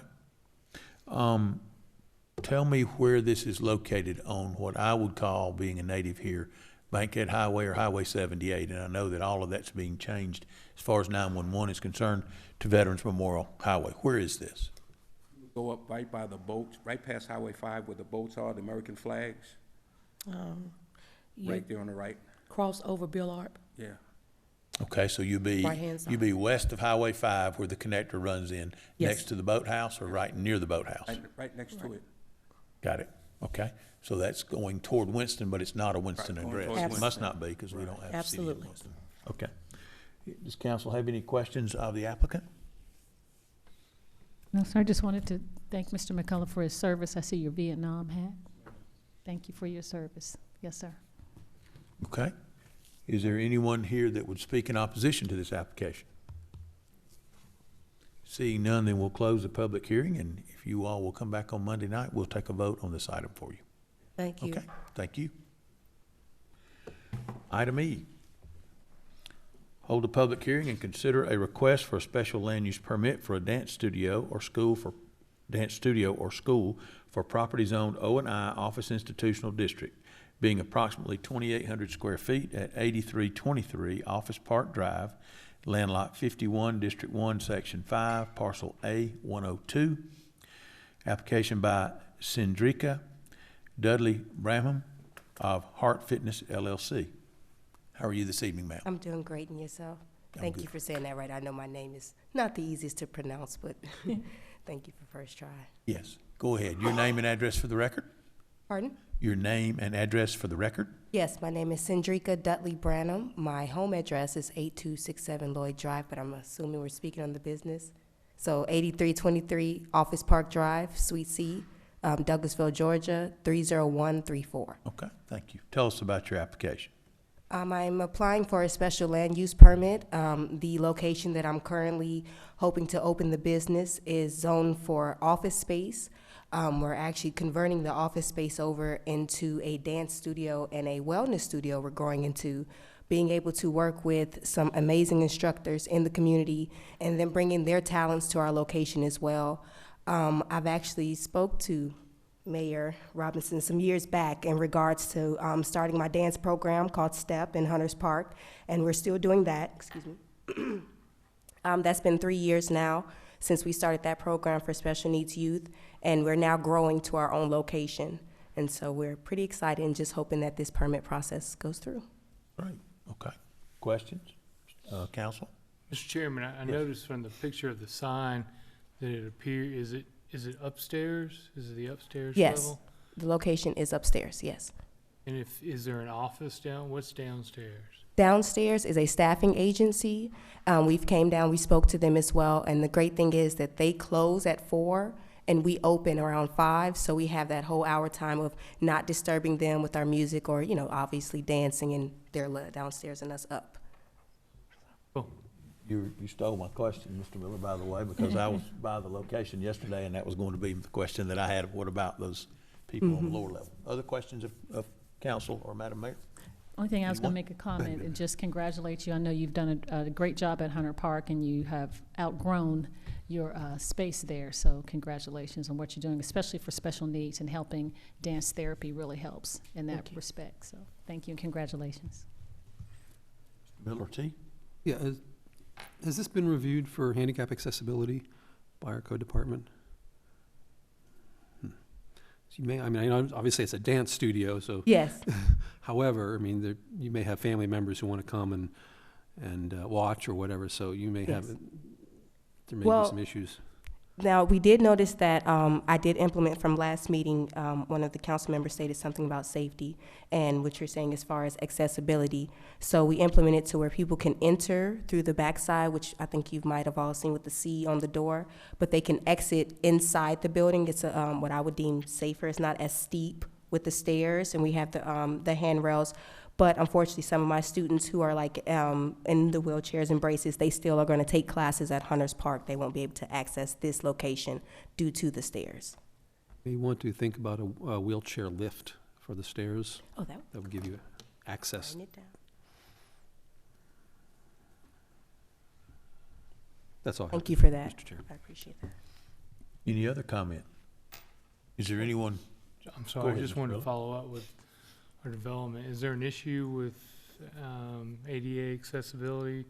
Tell me where this is located on what I would call, being a native here, Bankhead Highway or Highway 78, and I know that all of that's being changed as far as 911 is concerned to Veterans Memorial Highway. Where is this? Go up right by the boats, right past Highway 5 where the boats are, the American flags. Right there on the right. Cross over Bill Arp. Yeah. Okay, so you'd be west of Highway 5 where the connector runs in, next to the boathouse or right near the boathouse? Right next to it. Got it. Okay. So that's going toward Winston, but it's not a Winston address. It must not be because we don't have a city in Winston. Okay. Does council have any questions of the applicant? No, sir. I just wanted to thank Mr. McCullough for his service. I see your Vietnam hat. Thank you for your service. Yes, sir. Okay. Is there anyone here that would speak in opposition to this application? Seeing none, then we'll close the public hearing, and if you all will come back on Monday night, we'll take a vote on this item for you. Thank you. Okay, thank you. Item E. Hold a public hearing and consider a request for a special land use permit for a dance studio or school for property zoned O&I Office Institutional District, being approximately 2,800 square feet at 8323 Office Park Drive, land lot 51, District 1, Section 5, Parcel A 102. Application by Cindrica Dudley Bramham of Heart Fitness LLC. How are you this evening, ma'am? I'm doing great, and yourself? I'm Thank good. you for saying that right. I know my name is not the easiest to pronounce, but thank you for first try. Yes. Go ahead. Your name and address for the record? Pardon? Your name and address for the record? Yes, my name is Cindrica Dudley Branham. My home address is 8267 Lloyd Drive, but I'm assuming we're speaking on the business. So 8323 Office Park Drive, Suite C, Douglasville, Georgia, 30134. Okay, thank you. Tell us about your application. I'm applying for a special land use permit. The location that I'm currently hoping to open the business is zoned for office space. We're actually converting the office space over into a dance studio and a wellness studio. We're growing into being able to work with some amazing instructors in the community and then bringing their talents to our location as well. I've actually spoke to Mayor Robinson some years back in regards to starting my dance program called STEP in Hunters Park, and we're still doing that. Excuse me. That's been 3 years now since we started that program for special needs youth, and we're now growing to our own location. And so we're pretty excited and just hoping that this permit process goes through. Great, okay. Questions? Council? Mr. Chairman, I noticed from the picture of the sign that it appears, is it upstairs? Is it the upstairs Yes, level? the location is upstairs, yes. And is there an office what's downstairs? Downstairs is a staffing agency. We've came down, we spoke to them as well, and the great thing is that they close at 4 and we open around 5, so we have that whole hour time of not disturbing them with our music or, you know, obviously dancing, and they're downstairs and us up. Cool. You stole my question, Mr. Miller, by the way, because I was by the location yesterday, and that was going to be the question that I had. What about those people on the lower level? Other questions of council or Madam Mayor? Only thing I was going to make a comment and just congratulate you. I know you've done a great job at Hunter Park, and you have outgrown your space there. So congratulations on what you're doing, especially for special needs, and helping dance therapy really helps in that respect. So thank you and congratulations. Mr. Miller T. Yeah, has this been reviewed for handicap accessibility by our code department? So you may, I mean, obviously it's a dance studio, so. Yes. However, I mean, you may have family members who want to come and watch or whatever, so you may have, there may be some issues. Now, we did notice that I did implement from last meeting, one of the council members stated something about safety and what you're saying as far as accessibility. So we implemented to where people can enter through the backside, which I think you might have all seen with the C on the door, but they can exit inside the building. It's what I would deem safer. It's not as steep with the stairs, and we have the handrails. But unfortunately, some of my students who are like in the wheelchairs and braces, they still are going to take classes at Hunters Park. They won't be able to access this location due to the stairs. You want to think about a wheelchair lift for the stairs. Oh, that would give you access. Writing it down. That's all. Thank you for that. Mr. Chair. I appreciate that. Any other comment? Is there anyone? I'm sorry, I just wanted to follow up with our development. Is there an issue with ADA accessibility?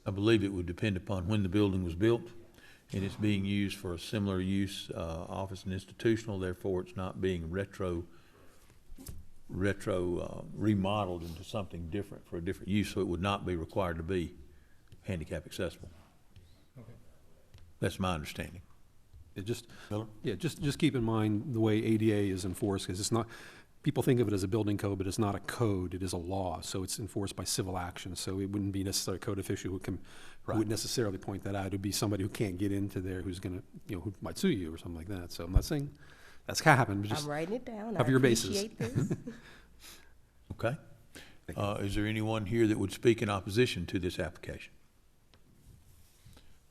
I believe it would depend upon when the building was built, and it's being used for a similar use, office and institutional, therefore it's not being retro remodeled into something different for a different use, so it would not be required to be handicap accessible. Okay. That's my understanding. Just keep in mind the way ADA is enforced, because it's not, people think of it as a building code, but it's not a code, it is a law, so it's enforced by civil action, so it wouldn't be necessarily a code official who would necessarily point that out. It would be somebody who can't get into there, who's gonna, who might sue you or something like that. So I'm not saying that's happened, but just I'm writing it down. cover your bases. This. Okay. Is there anyone here that would speak in opposition to this application?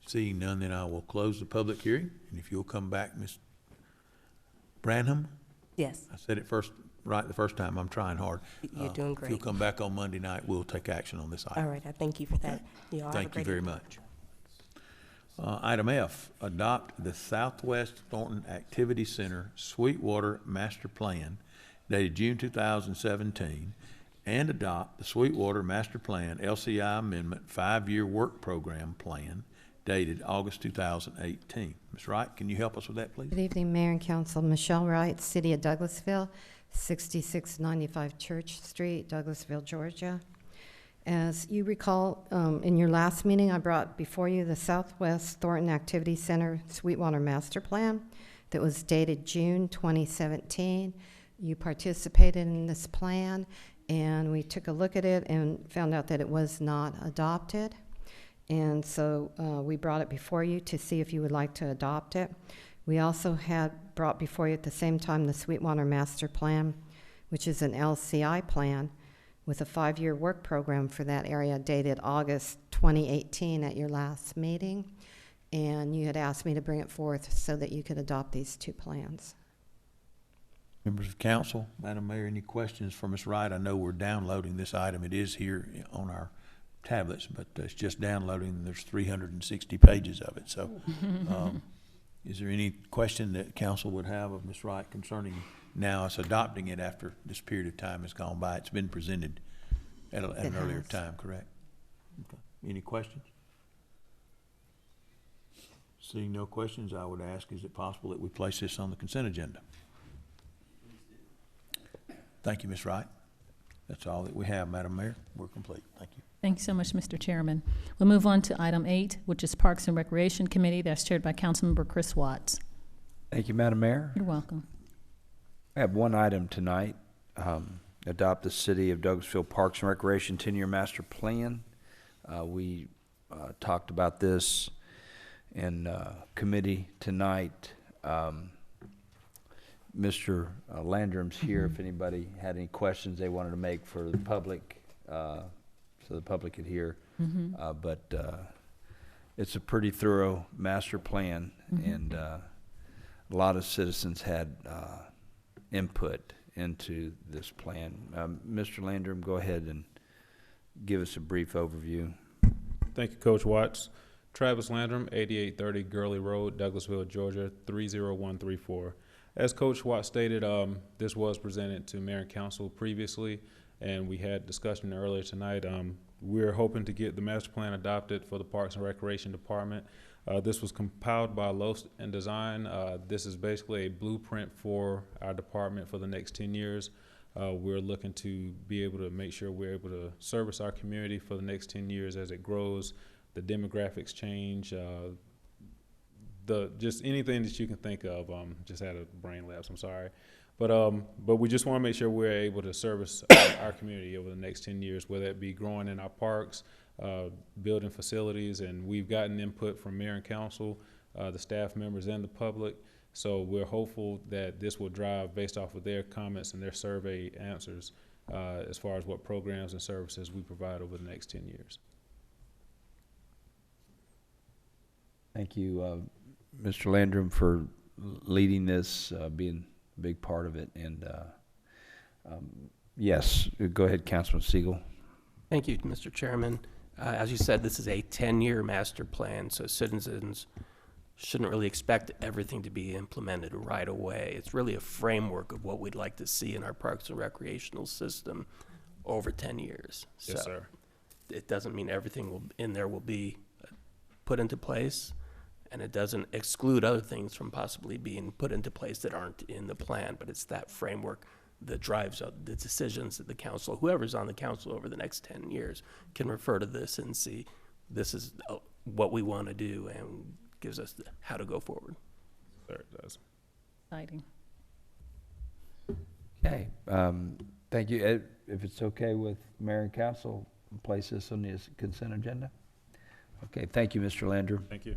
Seeing none, then I will close the public hearing, and if you'll come back, Ms. Branham? Yes. I said it right the first time. I'm trying hard. You're doing great. If you'll come back on Monday night, we'll take action on this item. All right, I thank you for that. You all have a Thank you great very evening. much. Item F, adopt the Southwest Thornton Activity Center Sweetwater Master Plan dated June 2017 and adopt the Sweetwater Master Plan LCI Amendment 5-year work program plan dated August 2018. Ms. Wright, can you help us with that, please? Good evening, Mayor and Council. Michelle Wright, City of Douglasville, 6695 Church Street, Douglasville, Georgia. As you recall, in your last meeting, I brought before you the Southwest Thornton Activity Center Sweetwater Master Plan that was dated June 2017. You participated in this plan, and we took a look at it and found out that it was not adopted. And so we brought it before you to see if you would like to adopt it. We also had brought before you at the same time the Sweetwater Master Plan, which is an LCI plan with a 5-year work program for that area dated August 2018 at your last meeting. And you had asked me to bring it forth so that you could adopt these two plans. Members of council, Madam Mayor, any questions for Ms. Wright? I know we're downloading this item. It is here on our tablets, but it's just downloading, and there's 360 pages of it. So is there any question that council would have of Ms. Wright concerning now us adopting it after this period of time has gone by? It's been presented at an earlier time, correct? Okay. Any questions? Seeing no questions, I would ask, is it possible that we place this on the consent agenda? Thank you, Ms. Wright. That's all that we have, Madam Mayor. We're complete. Thank you. Thank you so much, Mr. Chairman. We'll move on to item 8, which is Parks and Recreation Committee. That's chaired by Councilmember Chris Watts. Thank you, Madam Mayor. You're welcome. I have one item tonight. Adopt the City of Douglasville Parks and Recreation 10-year master plan. We talked about this in committee tonight. Mr. Landrum's here if anybody had any questions they wanted to make for the public, so the public could hear. But it's a pretty thorough master plan, and a lot of citizens had input into this plan. Mr. Landrum, go ahead and give us a brief overview. Thank you, Coach Watts. Travis Landrum, 8830 Gurley Road, Douglasville, Georgia, 30134. As Coach Watts stated, this was presented to Mayor and Council previously, and we had discussion earlier tonight. We're hoping to get the master plan adopted for the Parks and Recreation Department. This was compiled by Lost and Design. This is basically a blueprint for our department for the next 10 years. We're looking to be able to make sure we're able to service our community for the next 10 years as it grows, the demographics change, just anything that you can think of. Just had a brain lapse, I'm sorry. But we just want to make sure we're able to service our community over the next 10 years, whether it be growing in our parks, building facilities, and we've gotten input from Mayor and Council, the staff members, and the public. So we're hopeful that this will drive based off of their comments and their survey answers as far as what programs and services we provide over the next 10 years. Thank you, Mr. Landrum, for leading this, being a big part of it. And yes, go ahead, Councilman Siegel. Thank you, Mr. Chairman. As you said, this is a 10-year master plan, so citizens shouldn't really expect everything to be implemented right away. It's really a framework of what we'd like to see in our parks and recreational system over 10 years. Yes, so sir. It doesn't mean everything in there will be put into place, and it doesn't exclude other things from possibly being put into place that aren't in the plan, but it's that framework that drives up the decisions that the council, whoever's on the council over the next 10 years, can refer to this and see this is what we want to do, and gives us how to go forward. Sure, it does. Exciting. Okay, thank you. If it's okay with Mayor and Council, we'll place this on the consent agenda. Okay, thank you, Mr. Landrum. Thank you.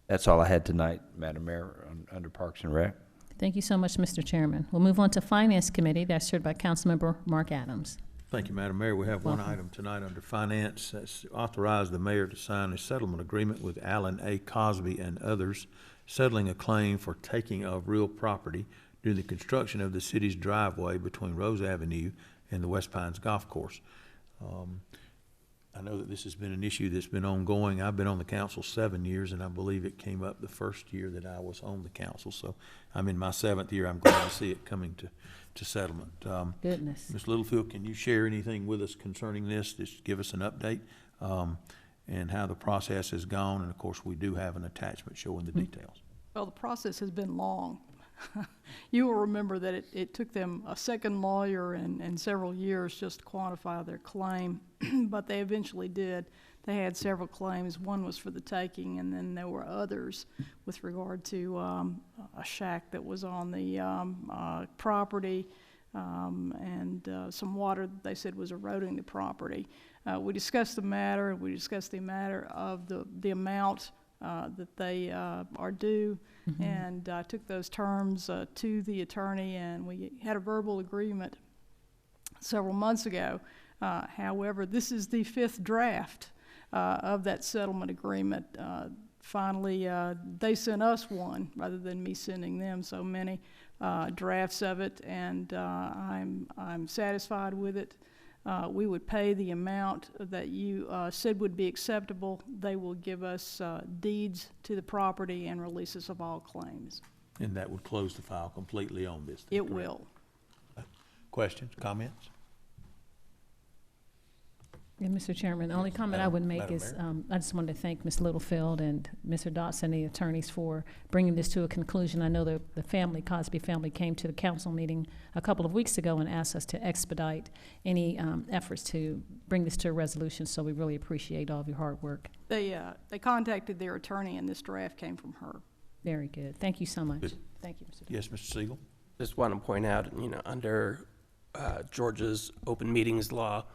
That's all I had tonight, Madam Mayor, under Parks and Rec. Thank you so much, Mr. Chairman. We'll move on to Finance Committee. That's chaired by Councilmember Mark Adams. Thank you, Madam Mayor. We have one item tonight under Finance. That's authorize the mayor to sign a settlement agreement with Alan A. Cosby and others, settling a claim for taking of real property during the construction of the city's driveway between Rose Avenue and the West Pines Golf Course. I know that this has been an issue that's been ongoing. I've been on the council 7 years, and I believe it came up the first year that I was on the council. So I'm in my 7th year. I'm glad to see it coming to settlement. Goodness. Ms. Littlefield, can you share anything with us concerning this? Just give us an update and how the process has gone. And of course, we do have an attachment showing the details. Well, the process has been long. You will remember that it took them a second lawyer and several years just to quantify their claim, but they eventually did. They had several claims. One was for the taking, and then there were others with regard to a shack that was on the property and some water that they said was eroding the property. We discussed the matter. We discussed the matter of the amount that they are due, and took those terms to the attorney, and we had a verbal agreement several months ago. However, this is the 5th draft of that settlement agreement. Finally, they sent us one rather than me sending them so many drafts of it, and I'm satisfied with it. We would pay the amount that you said would be acceptable. They will give us deeds to the property and releases of all claims. And that would close the file completely on this? It will. Questions, comments? Yeah, Mr. Chairman, the only comment I would make is I just wanted to thank Ms. Littlefield and Mr. Dotson, the attorneys, for bringing this to a conclusion. I know the Cosby family came to the council meeting a couple of weeks ago and asked us to expedite any efforts to bring this to a resolution, so we really appreciate all of your hard work. They contacted their attorney, and this draft came from her. Very good. Thank you so much. Good. Thank you, Mr. Yes, Mr. Siegel? Just want to point out, under Georgia's open meetings law,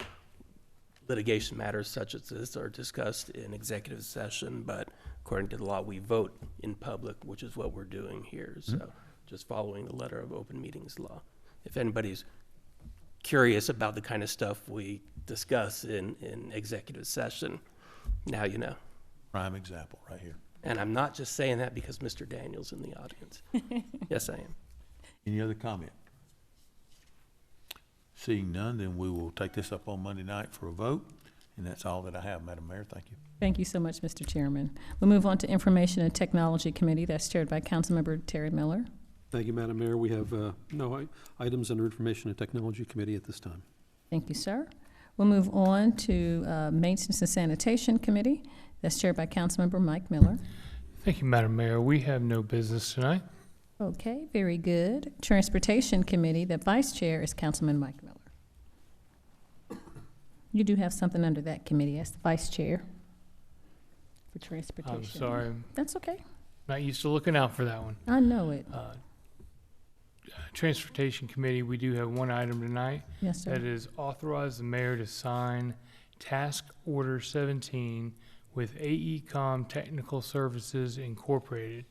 litigation matters such as this are discussed in executive session, but according to the law, we vote in public, which is what we're doing here. So just following the letter of open meetings law. If anybody's curious about the kind of stuff we discuss in executive session, now you know. Prime example right here. And I'm not just saying that because Mr. Daniel's in the audience. Yes, I am. Any other comment? Seeing none, then we will take this up on Monday night for a vote. And that's all that I have, Madam Mayor. Thank you. Thank you so much, Mr. Chairman. We'll move on to Information and Technology Committee. That's chaired by Councilmember Terry Miller. Thank you, Madam Mayor. We have no items under Information and Technology Committee at this time. Thank you, sir. We'll move on to Maintenance and Sanitation Committee. That's chaired by Councilmember Mike Miller. Thank you, Madam Mayor. We have no business tonight. Okay, very good. Transportation Committee, the vice chair is Councilman Mike Miller. You do have something under that committee as the vice chair for transportation. I'm sorry. That's okay. Not used to looking out for that one. I know it. Transportation Committee, we do have one item tonight. Yes, sir. That is authorize the mayor to sign Task Order 17 with AECom Technical Services Incorporated,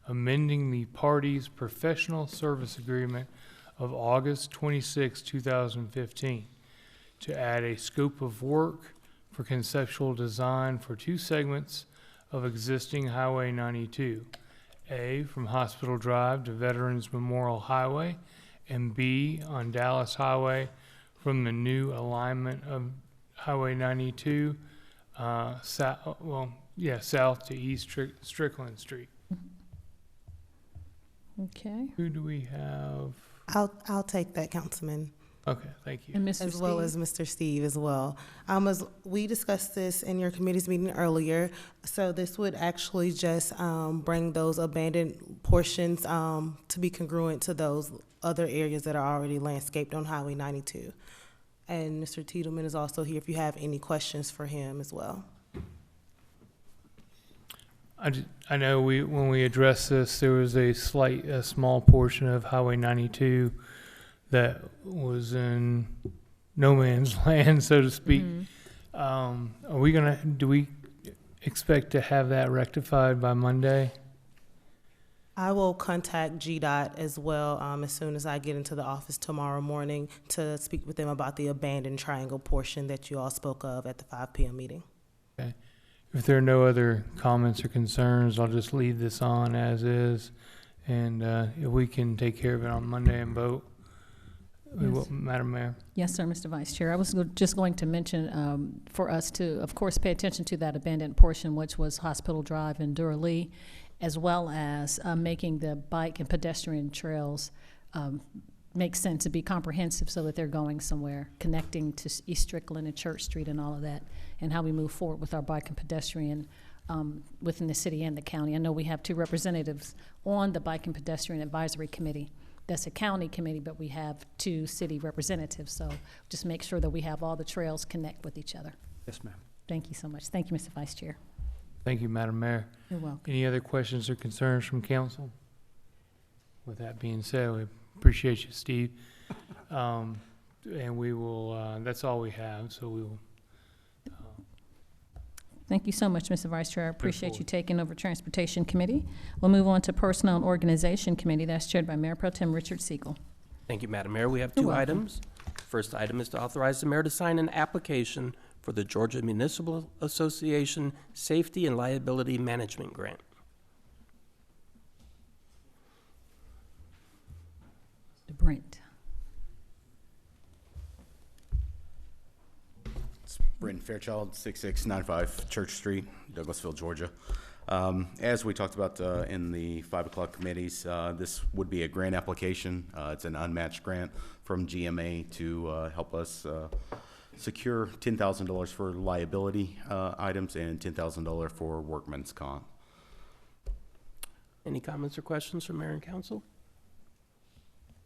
amending the parties' professional service agreement of August 26, 2015, to add a scope of work for conceptual design for 2 segments of existing Highway 92, A, from Hospital Drive to Veterans Memorial Highway, and B, on Dallas Highway from the new alignment of Highway 92 south to East Strickland Street. Okay. Who do we have? I'll take that, Councilman. Okay, thank you. And Mr. As well as Mr. Steve as well. As we discussed this in your committee's meeting earlier, so this would actually just bring those abandoned portions to be congruent to those other areas that are already landscaped on Highway 92. And Mr. Tiedemann is also here if you have any questions for him as well. I know when we addressed this, there was a small portion of Highway 92 that was in no man's land, so to speak. Do we expect to have that rectified by Monday? I will contact GDOT as well as soon as I get into the office tomorrow morning to speak with them about the abandoned triangle portion that you all spoke of at the 5 p.m. meeting. Okay. If there are no other comments or concerns, I'll just leave this on as is. And if we can take care of it on Monday and vote, Madam Mayor. Yes, sir, Mr. Vice Chair. I was just going to mention for us to, of course, pay attention to that abandoned portion, which was Hospital Drive in Durley, as well as making the bike and pedestrian trails make sense to be comprehensive so that they're going somewhere, connecting to East Strickland and Church Street and all of that, and how we move forward with our bike and pedestrian within the city and the county. I know we have 2 representatives on the Bike and Pedestrian Advisory Committee. That's a county committee, but we have 2 city representatives, so just make sure that we have all the trails connect with each other. Yes, ma'am. Thank you so much. Thank you, Mr. Vice Chair. Thank you, Madam Mayor. You're welcome. Any other questions or concerns from council? With that being said, we appreciate you, Steve. And we will, that's all we have, so we will. Thank you so much, Mr. Vice Chair. I appreciate you forward. taking over Transportation Committee. We'll move on to Personnel and Organization Committee. That's chaired by Mayor Pro Tem Richard Siegel. Thank you, Madam Mayor. We have You're 2 welcome. items. First item is to authorize the mayor to sign an application for the Georgia Municipal Association Safety and Liability Management Grant. Mr. Brent. Brenton Fairchild, 6695 Church Street, Douglasville, Georgia. As we talked about in the 5 o'clock committees, this would be a grant application. It's an unmatched grant from GMA to help us secure $10,000 for liability items and $10,000 for workman's comp. Any comments or questions from mayor and council?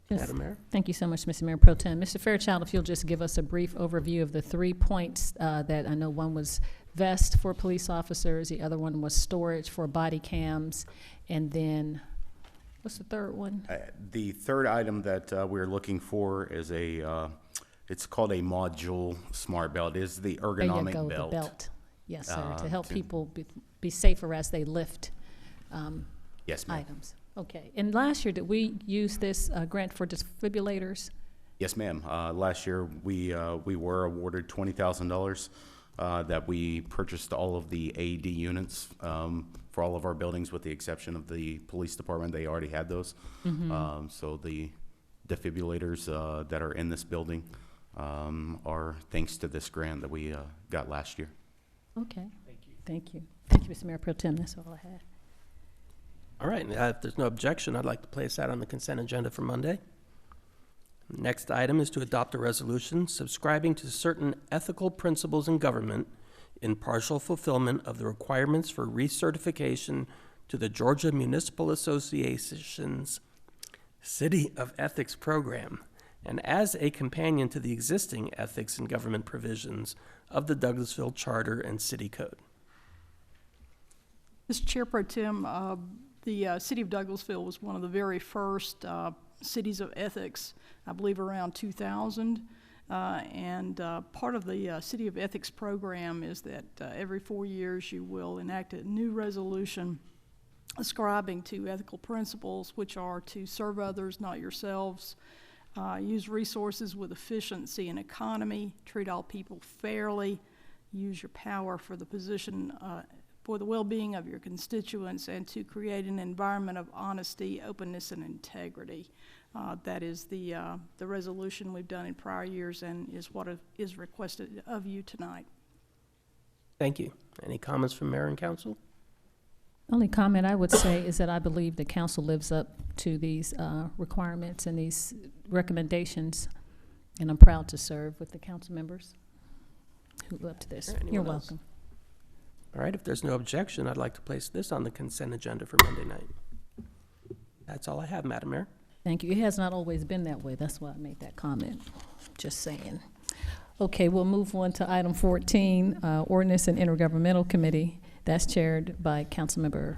Yes. Madam Mayor? Thank you so much, Mr. Mayor Pro Tem. Mr. Fairchild, if you'll just give us a brief overview of the 3 points that I know one was vest for police officers, the other one was storage for body cams, and then what's the third one? The third item that we're looking for is it's called a module smart belt. It is the ergonomic There you go, belt. the belt. Yes, sir, to help to- people be safer as they lift Yes, ma'am. items. Okay, and last year, did we use this grant for defibrillators? Yes, ma'am. Last year, we were awarded $20,000 that we purchased all of the AED units for all of our buildings, with the exception of the police department. They already had those. So the defibrillators that are in this building are thanks to this grant that we got last year. Okay. Thank you. Thank you. Thank you, Mr. Mayor Pro Tem. That's all I had. All right, if there's no objection, I'd like to place that on the consent agenda for Monday. Next item is to adopt a resolution subscribing to certain ethical principles in government in partial fulfillment of the requirements for recertification to the Georgia Municipal Association's City of Ethics program, and as a companion to the existing ethics and government provisions of the Douglasville Charter and City Code. Mr. Chair Pro Tem, the city of Douglasville was one of the very first cities of ethics, I believe around 2000. And part of the City of Ethics program is that every 4 years you will enact a new resolution ascribing to ethical principles, which are to serve others, not yourselves, use resources with efficiency and economy, treat all people fairly, use your power for the position for the well-being of your constituents, and to create an environment of honesty, openness, and integrity. That is the resolution we've done in prior years and is what is requested of you tonight. Thank you. Any comments from mayor and council? Only comment I would say is that I believe the council lives up to these requirements and these recommendations, and I'm proud to serve with the council members who live up to this. Anyone You're else? welcome. All right, if there's no objection, I'd like to place this on the consent agenda for Monday night. That's all I have, Madam Mayor. Thank you. It has not always been that way. That's why I made that comment. Just saying. Okay, we'll move on to item 14, Ordinance and Intergovernmental Committee. That's chaired by Councilmember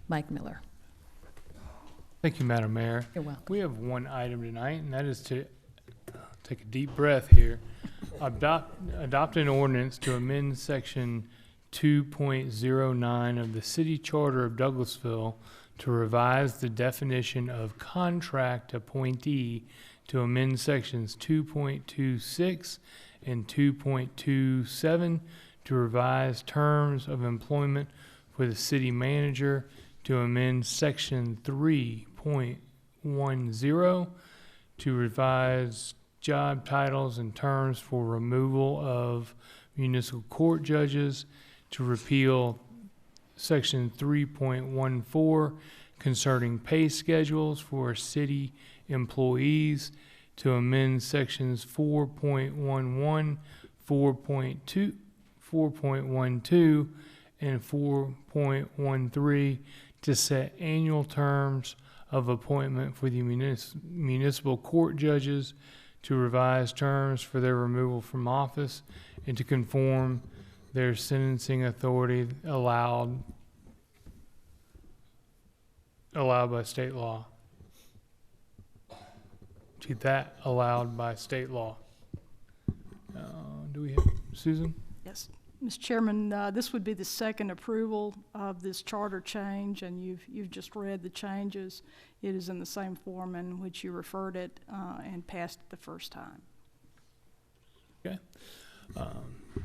Mike Miller. Thank you, Madam Mayor. You're welcome. We have one item tonight, and that is to take a deep breath here. Adopt an ordinance to amend section 2.09 of the City Charter of Douglasville to revise the definition of contract appointee, to amend sections 2.26 and 2.27 to revise terms of employment for the city manager, to amend section 3.10 to revise job titles and terms for removal of municipal court judges, to repeal Section 3.14 concerning pay schedules for city employees, to amend Sections 4.11, 4.2, 4.12, and 4.13 to set annual terms of appointment for the municipal court judges, to revise terms for their removal from office, and to conform their sentencing authority allowed by state law. To that allowed by state law. Do we have Susan? Yes. Mr. Chairman, this would be the second approval of this charter change, and you've just read the changes. It is in the same form in which you referred it and passed it the first time. Okay.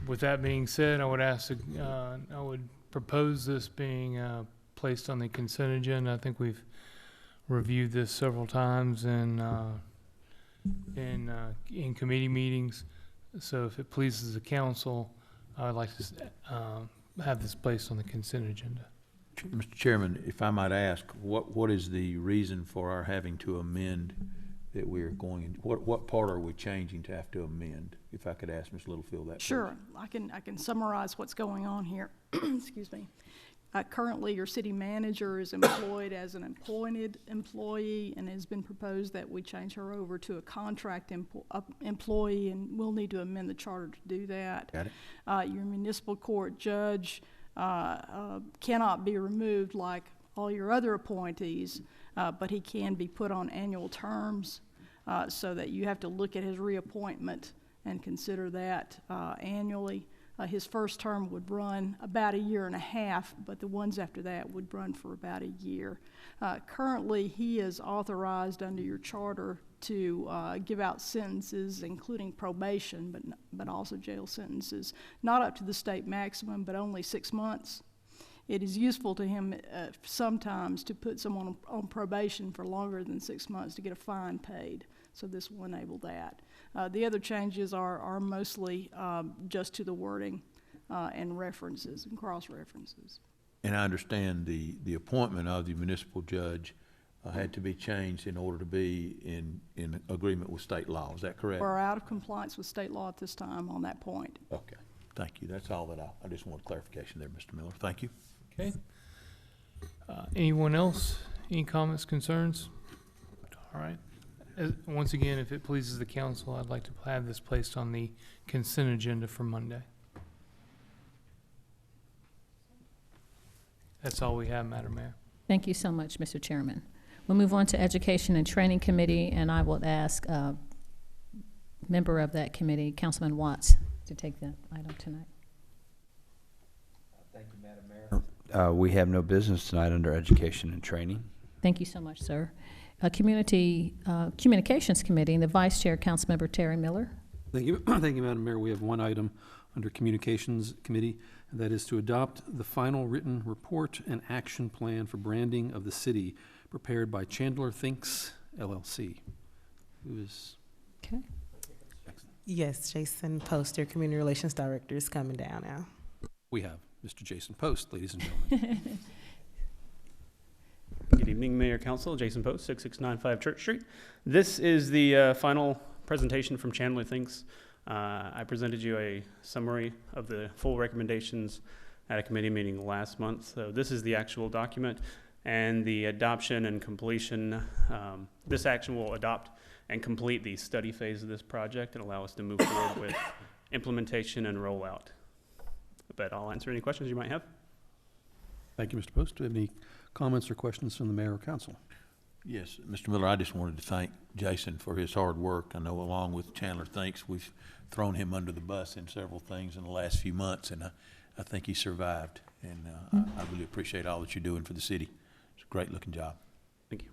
With that being said, I would ask, I would propose this being placed on the consent agenda. I think we've reviewed this several times in committee meetings. So if it pleases the council, I would like to have this placed on the consent agenda. Mr. Chairman, if I might ask, what is the reason for our having to amend that we are going, what part are we changing to have to amend? If I could ask Ms. Littlefield that. Sure. I can summarize what's going on here. Excuse me. Currently, your city manager is employed as an appointed employee, and it has been proposed that we change her over to a contract employee, and we'll need to amend the charter to do that. Got it. Your municipal court judge cannot be removed like all your other appointees, but he can be put on annual terms, so that you have to look at his reappointment and consider that annually. His first term would run about 1.5 years, but the ones after that would run for about 1 year. Currently, he is authorized under your charter to give out sentences, including probation, but also jail sentences, not up to the state maximum, but only 6 months. It is useful to him sometimes to put someone on probation for longer than 6 months to get a fine paid. So this will enable that. The other changes are mostly just to the wording and references and cross-references. And I understand the appointment of the municipal judge had to be changed in order to be in agreement with state law. Is that correct? We're out of compliance with state law at this time on that point. Okay. Thank you. That's all that I just want clarification there, Mr. Miller. Thank you. Okay. Anyone else? Any comments, concerns? All right. Once again, if it pleases the council, I'd like to have this placed on the consent agenda for Monday. That's all we have, Madam Mayor. Thank you so much, Mr. Chairman. We'll move on to Education and Training Committee, and I will ask a member of that committee, Councilman Watts, to take that item tonight. Thank you, Madam Mayor. We have no business tonight under Education and Training. Thank you so much, sir. Community Communications Committee, and the Vice Chair, Councilmember Terry Miller. Thank you. Thank you, Madam Mayor. We have one item under Communications Committee, and that is to adopt the final written report and action plan for branding of the city prepared by Chandler Thinks, LLC. Who is? Okay. Yes, Jason Post, your Community Relations Director, is coming down now. We have Mr. Jason Post, ladies and gentlemen. Good evening, Mayor, Council. Jason Post, 6695 Church Street. This is the final presentation from Chandler Thinks. I presented you a summary of the full recommendations at a committee meeting last month. So this is the actual document, and the adoption and completion. This action will adopt and complete the study phase of this project and allow us to move forward with implementation and rollout. But I'll answer any questions you might have. Thank you, Mr. Post. Do you have any comments or questions from the Mayor or Council? Yes, Mr. Miller, I just wanted to thank Jason for his hard work. I know along with Chandler Thinks, we've thrown him under the bus in several things in the last few months, and I think he survived. And I really appreciate all that you're doing for the city. It's a great looking job. Thank you.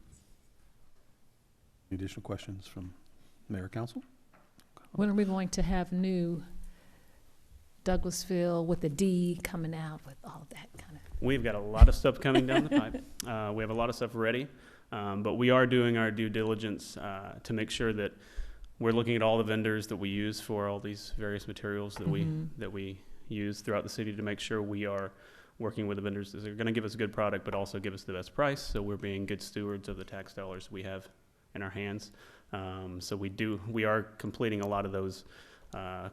Any additional questions from Mayor or Council? When are we going to have new Douglasville with the D coming out with all that kind of? We've got a lot of stuff coming down the pipe. We have a lot of stuff ready. But we are doing our due diligence to make sure that we're looking at all the vendors that we use for all these various materials that we use throughout the city to make sure we are working with the vendors that are going to give us a good product, but also give us the best price. So we're being good stewards of the tax dollars we have in our hands. So we are completing a lot of those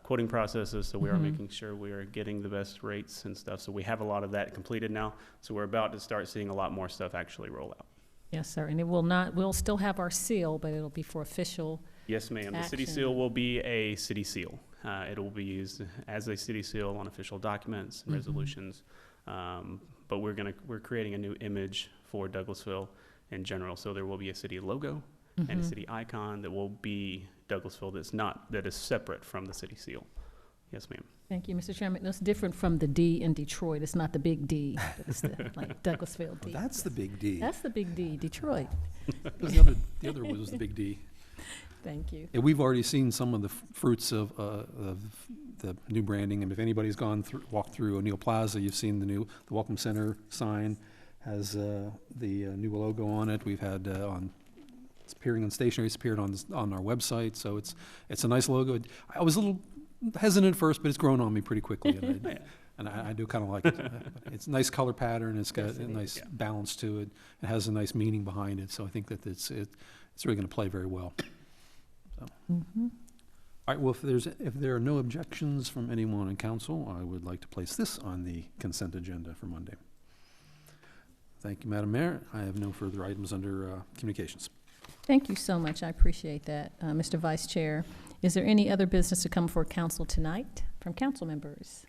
quoting processes. So we are making sure we are getting the best rates and stuff. So we have a lot of that completed now. So we're about to start seeing a lot more stuff actually roll out. Yes, sir. And we'll still have our seal, but it'll be for official. Yes, ma'am. The city seal will be a city seal. It will be used as a city seal on official documents and resolutions. But we're creating a new image for Douglasville in general. So there will be a city logo and a city icon that will be Douglasville that is separate from the city seal. Yes, ma'am. Thank you, Mr. Chairman. It's different from the D in Detroit. It's not the big D, but it's the like Douglasville D. Well, that's the big D. That's the big D, Detroit. The other was the big D. Thank you. And we've already seen some of the fruits of the new branding. And if anybody's walked through O'Neill Plaza, you've seen the Welcome Center sign has the new logo on it. We've had it's appearing on stationery. It's appeared on our website. So it's a nice logo. I was a little hesitant at first, but it's grown on me pretty quickly. And I do kind of like it. It's a nice color pattern. It's got a nice balance to it. It has a nice meaning behind it. So I think that it's really going to play very well. So. All right. Well, if there are no objections from anyone in council, I would like to place this on the consent agenda for Monday. Thank you, Madam Mayor. I have no further items under communications. Thank you so much. I appreciate that, Mr. Vice Chair. Is there any other business to come before council tonight from council members?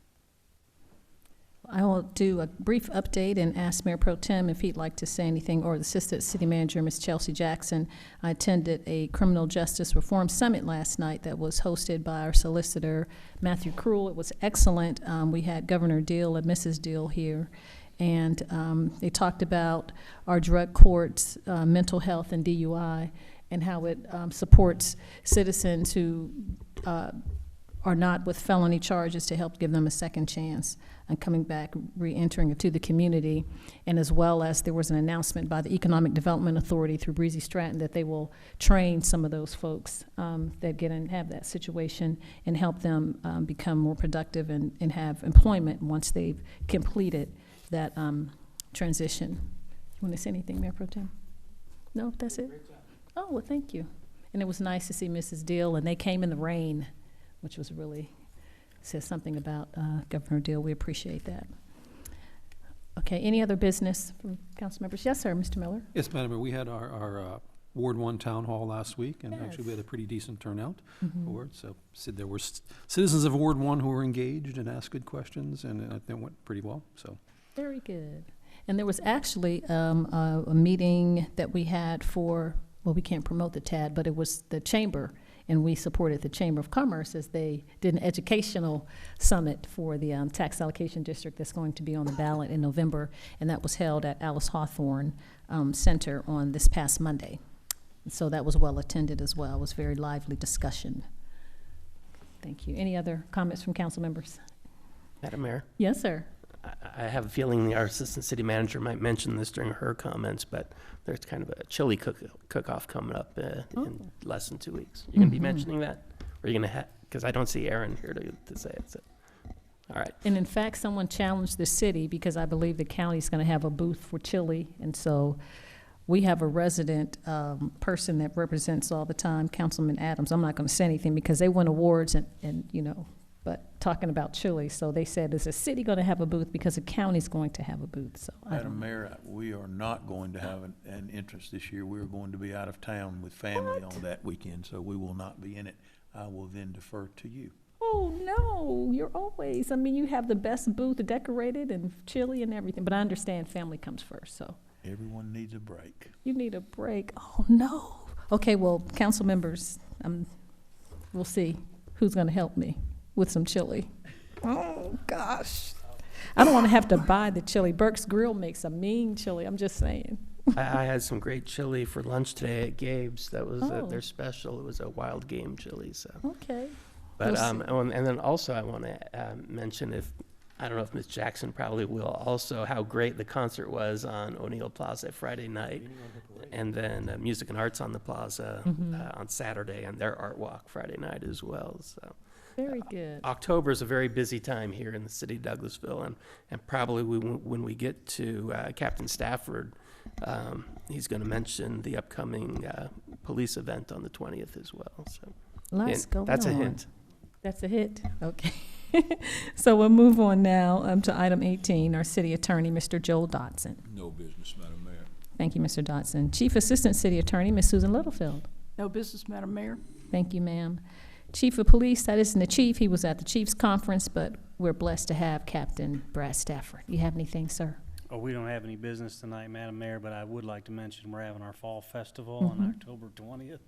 I will do a brief update and ask Mayor Pro Tem if he'd like to say anything, or the Assistant City Manager, Ms. Chelsea Jackson. I attended a Criminal Justice Reform Summit last night that was hosted by our solicitor, Matthew Cruel. It was excellent. We had Governor Deal and Mrs. Deal here, and they talked about our drug courts, mental health, and DUI, and how it supports citizens who are not with felony charges to help give them a second chance and coming back, re-entering into the community. And as well as there was an announcement by the Economic Development Authority through Breezy Stratton that they will train some of those folks that get and have that situation and help them become more productive and have employment once they've completed that transition. You want to say anything, Mayor Pro Tem? No, that's it? Oh, well, thank you. And it was nice to see Mrs. Deal, and they came in the rain, which was really, says something about Governor Deal. We appreciate that. Okay, any other business from council members? Yes, sir, Mr. Miller. Yes, Madam Mayor, we had our Ward 1 Town Hall last week, and actually we had a pretty decent turnout for it. So there were citizens of Ward 1 who were engaged and asked good questions, and it went pretty well. So very good. And there was actually a meeting that we had for, well, we can't promote the TAD, but it was the chamber, and we supported the Chamber of Commerce as they did an educational summit for the tax allocation district that's going to be on the ballot in November, and that was held at Alice Hawthorne Center on this past Monday. And so that was well attended as well. It was a very lively discussion. Thank you. Any other comments from council members? Madam Mayor? Yes, sir. I have a feeling our Assistant City Manager might mention this during her comments, but there's kind of a chili cook-off coming up in less than 2 weeks. You're going to be mentioning that? Or are you going to because I don't see Aaron here to say it. So. All right. And in fact, someone challenged the city because I believe the county's going to have a booth for chili, and so we have a resident person that represents all the time, Councilman Adams. I'm not going to say anything because they win awards and you know, but talking about chili. So they said, is the city going to have a booth because the county's going to have a booth? So Madam Mayor, we are not going to have an interest this year. We're going to be out of town with family on that weekend, so we will not be in it. I will then defer to you. Oh, no, you're always, I mean, you have the best booth decorated and chili and everything, but I understand family comes first, so. Everyone needs a break. You need a break. Oh, no. Okay, well, council members, we'll see who's going to help me with some chili. Oh, gosh. I don't want to have to buy the chili. Burke's Grill makes a mean chili. I'm just saying. I had some great chili for lunch today at Gabe's. That was their special. It was a wild game chili. So. Okay. But and then also I want to mention, if I don't know if Ms. Jackson probably will also, how great the concert was on O'Neill Plaza Friday night. And then Music and Arts on the Plaza on Saturday, and their art walk Friday night as well. So Very good. October is a very busy time here in the city of Douglasville, and probably when we get to Captain Stafford, he's going to mention the upcoming police event on the 20th as well. So Lots going that's on. a hint. That's a hit. Okay. So we'll move on now to item 18, our city attorney, Mr. Joel Dotson. No business, Madam Mayor. Thank you, Mr. Dotson. Chief Assistant City Attorney, Ms. Susan Littlefield. No business, Madam Mayor. Thank you, ma'am. Chief of Police, that isn't the chief. He was at the chief's conference, but we're blessed to have Captain Brad Stafford. You have anything, sir? Oh, we don't have any business tonight, Madam Mayor, but I would like to mention we're having our fall festival on October 20th.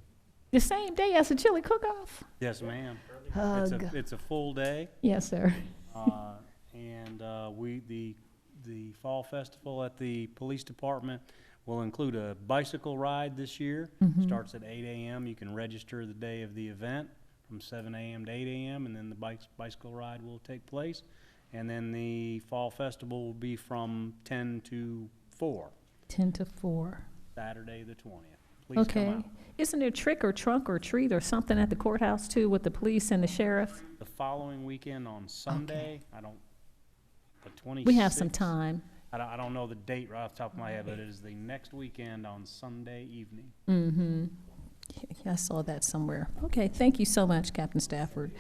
The same day as the chili cook-off? Yes, ma'am. Hug. It's a full day. Yes, sir. And the fall festival at the police department will include a bicycle ride this year. Starts at 8 a.m. You can register the day of the event from 7 a.m. to 8 a.m. and then the bicycle ride will take place. And then the fall festival will be from 10 to 4. 10 to 4. Saturday the 20th. Please come out. Isn't there trick or trunk or treat or something at the courthouse too with the police and the sheriff? The following weekend on Sunday, the 26th. We have some time. I don't know the date right off the top of my head, but it is the next weekend on Sunday evening. Yeah, I saw that somewhere. Okay, thank you so much, Captain Stafford.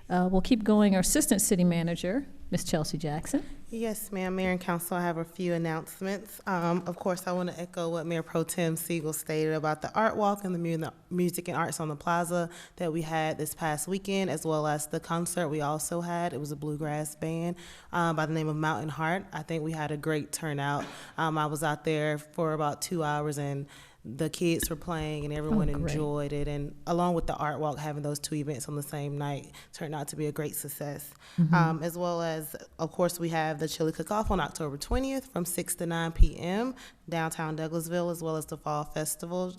We'll keep going. Our Assistant City Manager, Ms. Chelsea Jackson. Yes, ma'am. Mayor and Council, I have a few announcements. Of course, I want to echo what Mayor Pro Tem Siegel stated about the art walk and the Music and Arts on the Plaza that we had this past weekend, as well as the concert we also had. It was a bluegrass band by the name of Mountain Heart. I think we had a great turnout. I was out there for about 2 hours, and the kids were playing and everyone enjoyed it, and along with the art walk, having those two events on the same night turned out to be a great success. As well as, of course, we have the chili cook-off on October 20th from 6 to 9 p.m. downtown Douglasville, as well as the fall festival,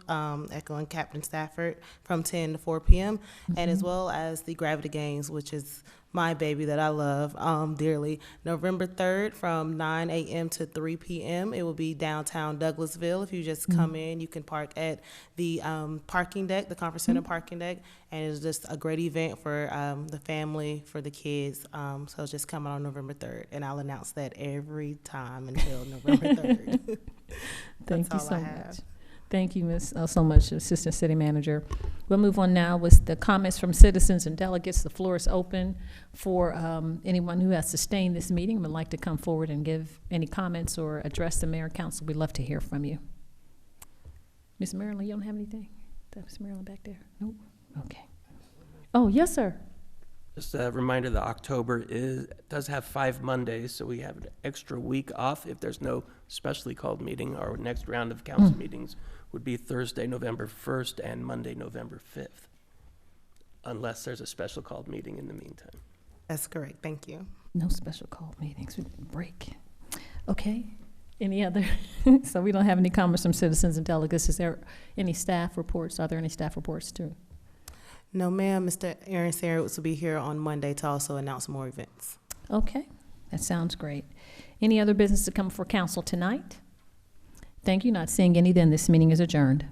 echoing Captain Stafford, from 10 to 4 p.m. And as well as the Gravity Games, which is my baby that I love dearly. November 3rd from 9 a.m. to 3 p.m. It will be downtown Douglasville. If you just come in, you can park at the parking deck, the conference center parking deck, and it's just a great event for the family, for the kids. So just come on November 3rd, and I'll announce that every time until November 3rd. Thank you so much. Thank you, Ms. So much, Assistant City Manager. We'll move on now with the comments from citizens and delegates. The floor is open for anyone who has sustained this meeting and would like to come forward and give any comments or address the mayor and council. We'd love to hear from you. Ms. Marilyn, you don't have anything? Ms. Marilyn back there? Nope. Okay. Oh, yes, sir. Just a reminder that October does have 5 Mondays, so we have an extra week off if there's no specially called meeting. Our next round of council meetings would be Thursday, November 1st and Monday, November 5th, unless there's a special called meeting in the meantime. That's correct. Thank you. No special called meetings. We break. Okay. Any other? So we don't have any comments from citizens and delegates. Is there any staff reports? Are there any staff reports too? No, ma'am. Mr. Aaron Sarowitz will be here on Monday to also announce more events. Okay, that sounds great. Any other business to come before council tonight? Thank you. Not seeing any, then this meeting is adjourned.